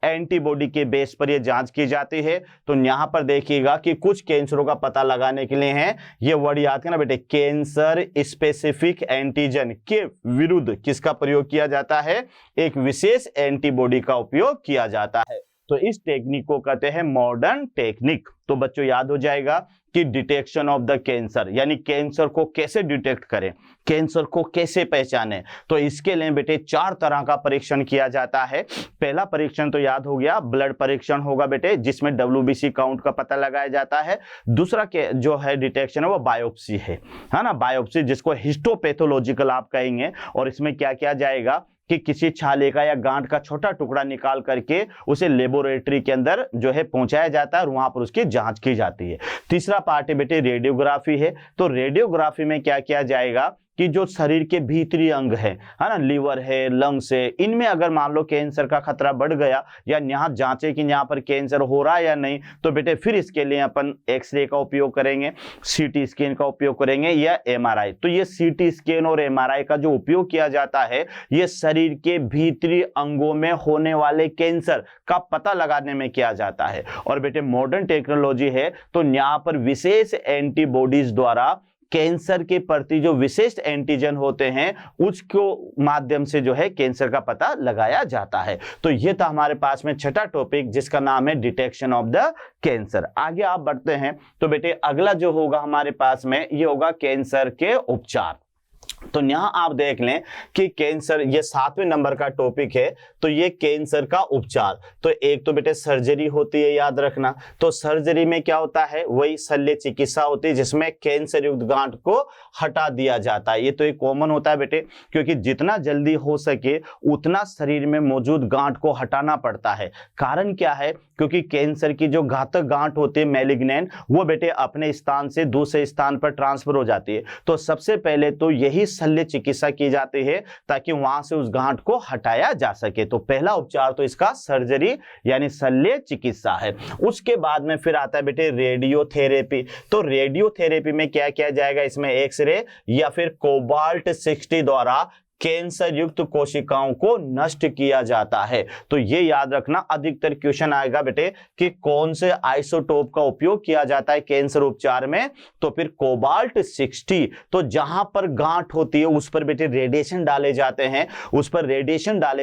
एंटीबॉडी के बेस पर यह जांच की जाती है। तो यहां पर देखिएगा कि कुछ कैंसरों का पता लगाने के लिए है, ये वर्ड याद करना बेटे, कैंसर स्पेसिफिक एंटीजन के विरुद्ध किसका प्रयोग किया जाता है, एक विशेष एंटीबॉडी का उपयोग किया जाता है। तो इस टेक्निक को कहते हैं मॉडर्न टेक्निक। तो बच्चों याद हो जाएगा कि डिटेक्शन ऑफ द कैंसर यानी कैंसर को कैसे डिटेक्ट करें, कैंसर को कैसे पहचानें। तो इसके लिए बेटे 4 तरह का परीक्षण किया जाता है। पहला परीक्षण तो याद हो गया, ब्लड परीक्षण होगा बेटे जिसमें WBC काउंट का पता लगाया जाता है। दूसरा के जो है डिटेक्शन है वो बायोप्सी है ना, बायोप्सी जिसको हिस्टोपैथोलॉजिकल आप कहेंगे। और इसमें क्या किया जाएगा कि किसी छाले का या गांठ का छोटा टुकड़ा निकाल करके उसे लेबोरेटरी के अंदर जो है पहुंचाया जाता है और वहां पर उसकी जांच की जाती है। तीसरा पार्ट है बेटे रेडियोग्राफी है। तो रेडियोग्राफी में क्या किया जाएगा कि जो शरीर के भीतरी अंग है ना, लीवर है, लंग्स है, इनमें अगर मान लो कैंसर का खतरा बढ़ गया या यहाँ जांचे कि यहाँ पर कैंसर हो रहा है या नहीं, तो बेटे फिर इसके लिए अपन एक्सरे का उपयोग करेंगे, सीटी स्कैन का उपयोग करेंगे या एमआरआई। तो ये सीटी स्कैन और एमआरआई का जो उपयोग किया जाता है ये शरीर के भीतरी अंगों में होने वाले कैंसर का पता लगाने में किया जाता है। और बेटे मॉडर्न टेक्नोलॉजी है तो यहाँ पर विशेष एंटीबॉडीज द्वारा कैंसर के प्रति जो विशेष एंटीजन होते हैं उसको माध्यम से जो है कैंसर का पता लगाया जाता है। तो ये था हमारे पास में छठा टॉपिक जिसका नाम है डिटेक्शन ऑफ द कैंसर। आगे आप बढ़ते हैं तो बेटे अगला जो होगा हमारे पास में ये होगा कैंसर के उपचार। तो यहां आप देख लें कि कैंसर ये 7वें नंबर का टॉपिक है। तो ये कैंसर का उपचार, तो एक तो बेटे सर्जरी होती है, याद रखना। तो सर्जरी में क्या होता है, वही शल्य चिकित्सा होती है जिसमें कैंसर युक्त गांठ को हटा दिया जाता है। ये तो एक कॉमन होता है बेटे, क्योंकि जितना जल्दी हो सके उतना शरीर में मौजूद गांठ को हटाना पड़ता है। कारण क्या है, क्योंकि कैंसर की जो घातक गांठ होती है मैलिग्नेंट, वो बेटे अपने स्थान से दूसरे स्थान पर ट्रांसफर हो जाती है। तो सबसे पहले तो यही शल्य चिकित्सा की जाती है ताकि वहां से उस गांठ को हटाया जा सके। तो पहला उपचार तो इसका सर्जरी यानी शल्य चिकित्सा है। उसके बाद में फिर आता है बेटे रेडियोथेरेपी। तो रेडियोथेरेपी में क्या किया जाएगा, इसमें एक्सरे या फिर कोबाल्ट 60 द्वारा कैंसर युक्त कोशिकाओं को नष्ट किया जाता है। तो ये याद रखना, अधिकतर क्वेश्चन आएगा बेटे कि कौन से आइसोटोप का उपयोग किया जाता है कैंसर उपचार में, तो फिर कोबाल्ट 60। तो जहां पर गांठ होती है उस पर बेटे रेडिएशन डाले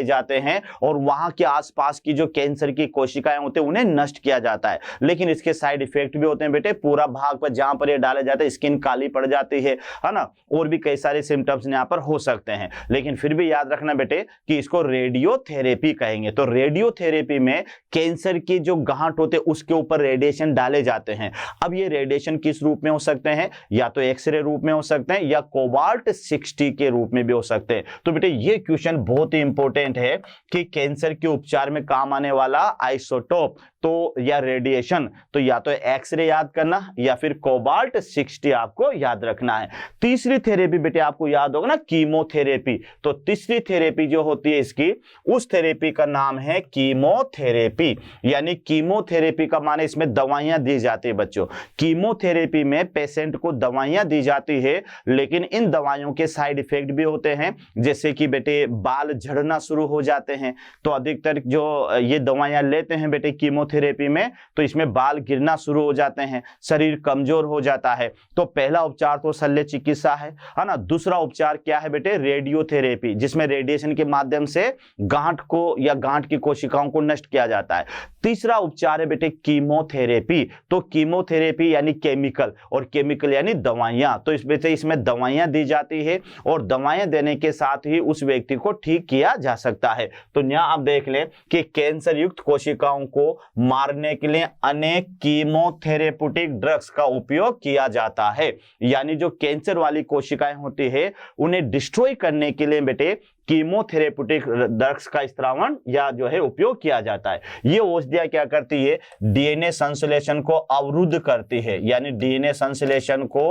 जाते हैं, और वहां के आसपास की जो कैंसर की कोशिकाएं होती है उन्हें नष्ट किया जाता है। लेकिन इसके साइड इफेक्ट भी होते हैं बेटे, पूरा भाग पर जहां पर ये डाले जाते हैं स्किन काली पड़ जाती है ना, और भी कई सारे सिम्टम्स यहाँ पर हो सकते हैं। लेकिन फिर भी याद रखना बेटे कि इसको रेडियोथेरेपी कहेंगे। तो रेडियोथेरेपी में कैंसर की जो गांठ होते हैं उसके ऊपर रेडिएशन डाले जाते हैं। अब ये रेडिएशन किस रूप में हो सकते हैं, या तो एक्सरे रूप में हो सकते हैं या कोबाल्ट 60 के रूप में भी हो सकते हैं। तो बेटे ये क्वेश्चन बहुत ही इंपॉर्टेंट है कि कैंसर के उपचार में काम आने वाला आइसोटोप तो या रेडिएशन, तो या तो एक्सरे याद करना या फिर कोबाल्ट 60 आपको याद रखना है। तीसरी थेरेपी बेटे आपको याद होगा ना, कीमोथेरेपी। तो तीसरी थेरेपी जो होती है इसकी, उस थेरेपी का नाम है कीमोथेरेपी। यानी कीमोथेरेपी का माने इसमें दवाइयां दी जाती है बच्चों। कीमोथेरेपी में पेशेंट को दवाइयां दी जाती है, लेकिन इन दवाइयों के साइड इफेक्ट भी होते हैं, जैसे कि बेटे बाल झड़ना शुरू हो जाते हैं। तो अधिकतर जो ये दवाइयां लेते हैं बेटे कीमोथेरेपी में, तो इसमें बाल गिरना शुरू हो जाते हैं, शरीर कमजोर हो जाता है। तो पहला उपचार तो शल्य चिकित्सा है ना। दूसरा उपचार क्या है बेटे, रेडियोथेरेपी, जिसमें रेडिएशन के माध्यम से गांठ को या गांठ की कोशिकाओं को नष्ट किया जाता है। तीसरा उपचार है बेटे कीमोथेरेपी। तो कीमोथेरेपी यानी केमिकल, और केमिकल यानी दवाइयां। तो इसमें दवाइयां दी जाती है, और दवाइयां देने के साथ ही उस व्यक्ति को ठीक किया जा सकता है। तो यहां आप देख लें कि कैंसर युक्त कोशिकाओं को मारने के लिए अनेक कीमोथेरेप्यूटिक ड्रग्स का उपयोग किया जाता है। यानी जो कैंसर वाली कोशिकाएं होती है उन्हें डिस्ट्रॉय करने के लिए बेटे कीमोथेरेप्यूटिक ड्रग्स का इस्तेमाल या जो है उपयोग किया जाता है। ये औषधियां क्या करती है, डीएनए संश्लेषण को अवरुद्ध करती है, यानी डीएनए संश्लेषण को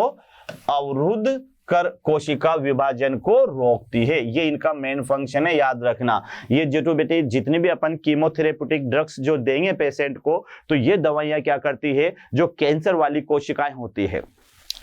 अवरुद्ध कर कोशिका विभाजन को रोकती है। ये इनका मेन फंक्शन है, याद रखना। ये जो बेटे जितने भी अपन कीमोथेरेप्यूटिक ड्रग्स जो देंगे पेशेंट को, तो ये दवाइयां क्या करती है, जो कैंसर वाली कोशिकाएं होती है,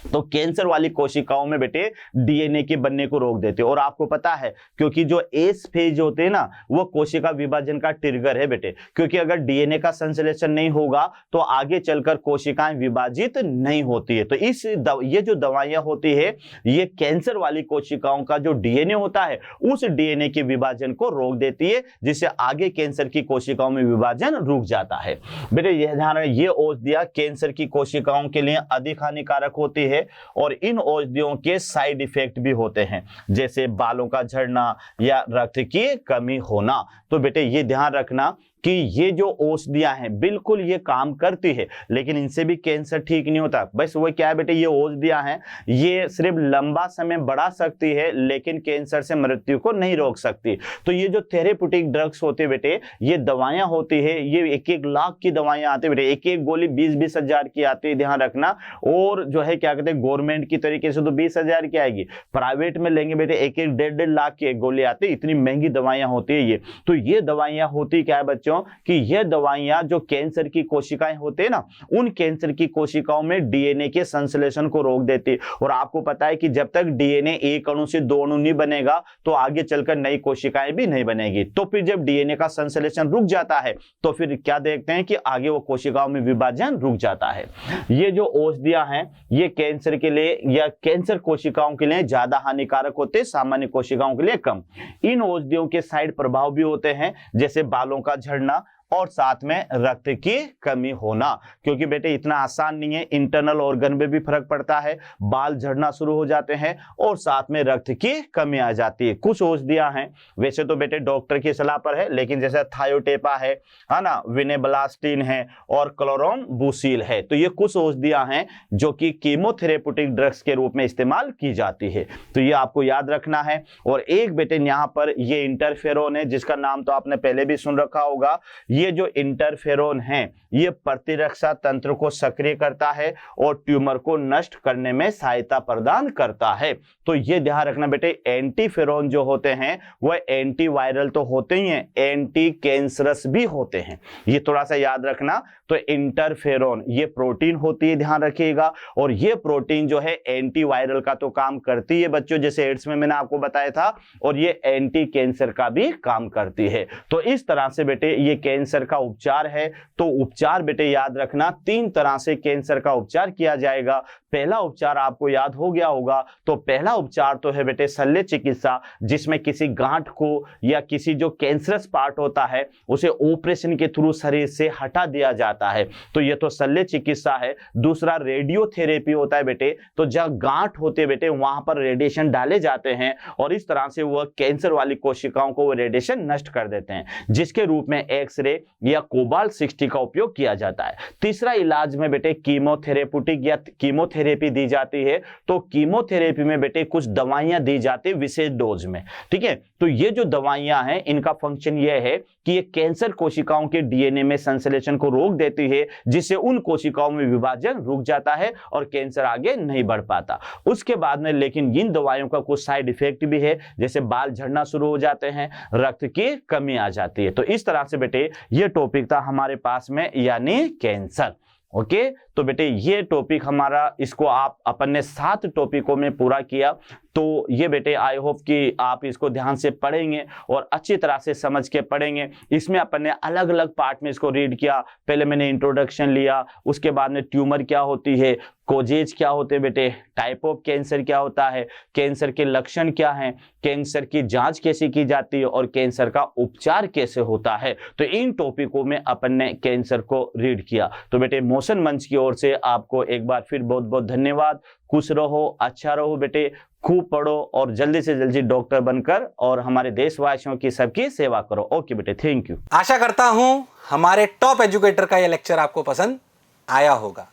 तो कैंसर वाली कोशिकाओं में बेटे डीएनए के बनने को रोक देते हैं। और आपको पता है क्योंकि जो एस फेज होते हैं ना, वो कोशिका विभाजन का ट्रिगर है बेटे, क्योंकि अगर डीएनए का संश्लेषण नहीं होगा तो आगे चलकर कोशिकाएं विभाजित नहीं होती है। तो ये जो दवाइयां होती है ये कैंसर वाली कोशिकाओं का जो डीएनए होता है उस डीएनए के विभाजन को रोक देती है, जिससे आगे कैंसर की कोशिकाओं में विभाजन रुक जाता है। बेटे यह ध्यान रहे, ये औषधियां कैंसर की कोशिकाओं के लिए अधिक हानिकारक होती है, और इन औषधियों के साइड इफेक्ट भी होते हैं, जैसे बालों का झड़ना या रक्त की कमी होना। तो बेटे ये ध्यान रखना कि ये जो औषधियां हैं बिल्कुल ये काम करती है, लेकिन इनसे भी कैंसर ठीक नहीं होता। बस वो क्या है बेटे, ये औषधियां हैं, ये सिर्फ लंबा समय बढ़ा सकती है लेकिन कैंसर से मृत्यु को नहीं रोक सकती। तो ये जो थेरेप्यूटिक ड्रग्स होते हैं बेटे, ये दवाइयां होती है, ये 1-1 लाख की दवाइयां आती है बेटे, एक गोली 20-20 हजार की आती है, ध्यान रखना। और जो है क्या कहते हैं, गवर्नमेंट की तरीके से तो 20 हजार की आएगी, प्राइवेट में लेंगे बेटे 1-1 1.5 लाख की एक गोली आती है, इतनी महंगी दवाइयां होती है ये। तो ये दवाइयां होती क्या है बच्चों, कि ये दवाइयां जो कैंसर की कोशिकाएं होते हैं ना, उन कैंसर की कोशिकाओं में डीएनए के संश्लेषण को रोक देती। और आपको पता है कि जब तक डीएनए एक अणु से 2 अणु नहीं बनेगा तो आगे चलकर नई कोशिकाएं भी नहीं बनेगी। तो फिर जब डीएनए का संश्लेषण रुक जाता है तो फिर क्या देखते हैं कि आगे वो कोशिकाओं में विभाजन रुक जाता है। ये जो औषधियां हैं ये कैंसर के लिए या कैंसर कोशिकाओं के लिए ज्यादा हानिकारक होते हैं, सामान्य कोशिकाओं के लिए कम। इन औषधियों के साइड प्रभाव भी होते हैं, जैसे बालों का झड़ना और साथ में रक्त की कमी होना, क्योंकि बेटे इतना आसान नहीं है, इंटरनल ऑर्गन में भी फर्क पड़ता है, बाल झड़ना शुरू हो जाते हैं और साथ में रक्त की कमी आ जाती है। कुछ औषधियां हैं, वैसे तो बेटे डॉक्टर की सलाह पर है, लेकिन जैसे थायोटेपा है ना, विनेब्लास्टिन है और क्लोरोम्बुसिल है, तो ये कुछ औषधियां हैं जो कि कीमोथेरेप्यूटिक ड्रग्स के रूप में इस्तेमाल की जाती है। तो ये आपको याद रखना है। और एक बेटे यहाँ पर ये इंटरफेरोन है, जिसका नाम तो आपने पहले भी सुन रखा होगा। ये जो इंटरफेरोन है ये प्रतिरक्षा तंत्र को सक्रिय करता है और ट्यूमर को नष्ट करने में सहायता प्रदान करता है। तो ये ध्यान रखना बेटे, एंटीफेरोन जो होते हैं वह एंटीवायरल तो होते ही हैं, एंटी कैंसरस भी होते हैं, ये थोड़ा सा याद रखना। तो इंटरफेरोन ये प्रोटीन होती है, ध्यान रखिएगा, और ये प्रोटीन जो है एंटीवायरल का तो काम करती है बच्चों, जैसे एड्स में मैंने आपको बताया था, और ये एंटी कैंसर का भी काम करती है। तो इस तरह से बेटे ये कैंसर का उपचार है। तो उपचार बेटे याद रखना, 3 तरह से कैंसर का उपचार किया जाएगा। पहला उपचार आपको याद हो गया होगा, तो पहला उपचार तो है बेटे शल्य चिकित्सा, जिसमें किसी गांठ को या किसी जो कैंसरस पार्ट होता है उसे ऑपरेशन के थ्रू शरीर से हटा दिया जाता है, तो ये तो शल्य चिकित्सा है। दूसरा रेडियोथेरेपी होता है बेटे, तो जहां गांठ होते बेटे वहां पर रेडिएशन डाले जाते हैं और इस तरह से वह कैंसर वाली कोशिकाओं को वो रेडिएशन नष्ट कर देते हैं, जिसके रूप में एक्सरे या कोबाल्ट-60 का उपयोग किया जाता है। तीसरा इलाज में बेटे कीमोथेरेप्यूटिक या कीमोथेरेपी दी जाती है। तो कीमोथेरेपी में बेटे कुछ दवाइयां दी जाती है विशेष डोज में, ठीक है। तो ये जो दवाइयां हैं इनका फंक्शन ये है कि ये कैंसर कोशिकाओं के डीएनए में संश्लेषण को रोक देती है, जिससे उन कोशिकाओं में विभाजन रुक जाता है और कैंसर आगे नहीं बढ़ पाता। उसके बाद में लेकिन इन दवाइयों का कुछ साइड इफेक्ट भी है, जैसे बाल झड़ना शुरू हो जाते हैं, रक्त की कमी आ जाती है। तो इस तरह से बेटे ये टॉपिक था हमारे पास में, यानी कैंसर। ओके, तो बेटे ये टॉपिक हमारा, इसको आप अपन ने 7 टॉपिकों में पूरा किया। तो ये बेटे आई होप कि आप इसको ध्यान से पढ़ेंगे और अच्छी तरह से समझ के पढ़ेंगे। इसमें अपन ने अलग अलग पार्ट में इसको रीड किया। पहले मैंने इंट्रोडक्शन लिया, उसके बाद में ट्यूमर क्या होती है, कोजेज क्या होते हैं बेटे, टाइप ऑफ कैंसर क्या होता है, कैंसर के लक्षण क्या हैं, कैंसर की जांच कैसे की जाती है और कैंसर का उपचार कैसे होता है। तो इन टॉपिकों में अपन ने कैंसर को रीड किया। तो बेटे मोशन मंच की ओर से आपको एक बार फिर बहुत बहुत धन्यवाद। खुश रहो, अच्छा रहो बेटे, खूब पढ़ो और जल्दी से जल्दी डॉक्टर बनकर और हमारे देशवासियों की सबकी सेवा करो। ओके बेटे, थैंक यू। आशा करता हूं हमारे टॉप एजुकेटर का यह लेक्चर आपको पसंद आया होगा।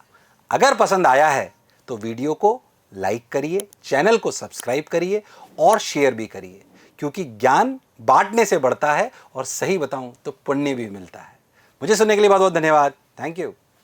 अगर पसंद आया है तो वीडियो को लाइक करिए, चैनल को सब्सक्राइब करिए और शेयर भी करिए, क्योंकि ज्ञान बांटने से बढ़ता है और सही बताऊं तो पुण्य भी मिलता है। मुझे सुनने के लिए बहुत बहुत धन्यवाद। Thank you.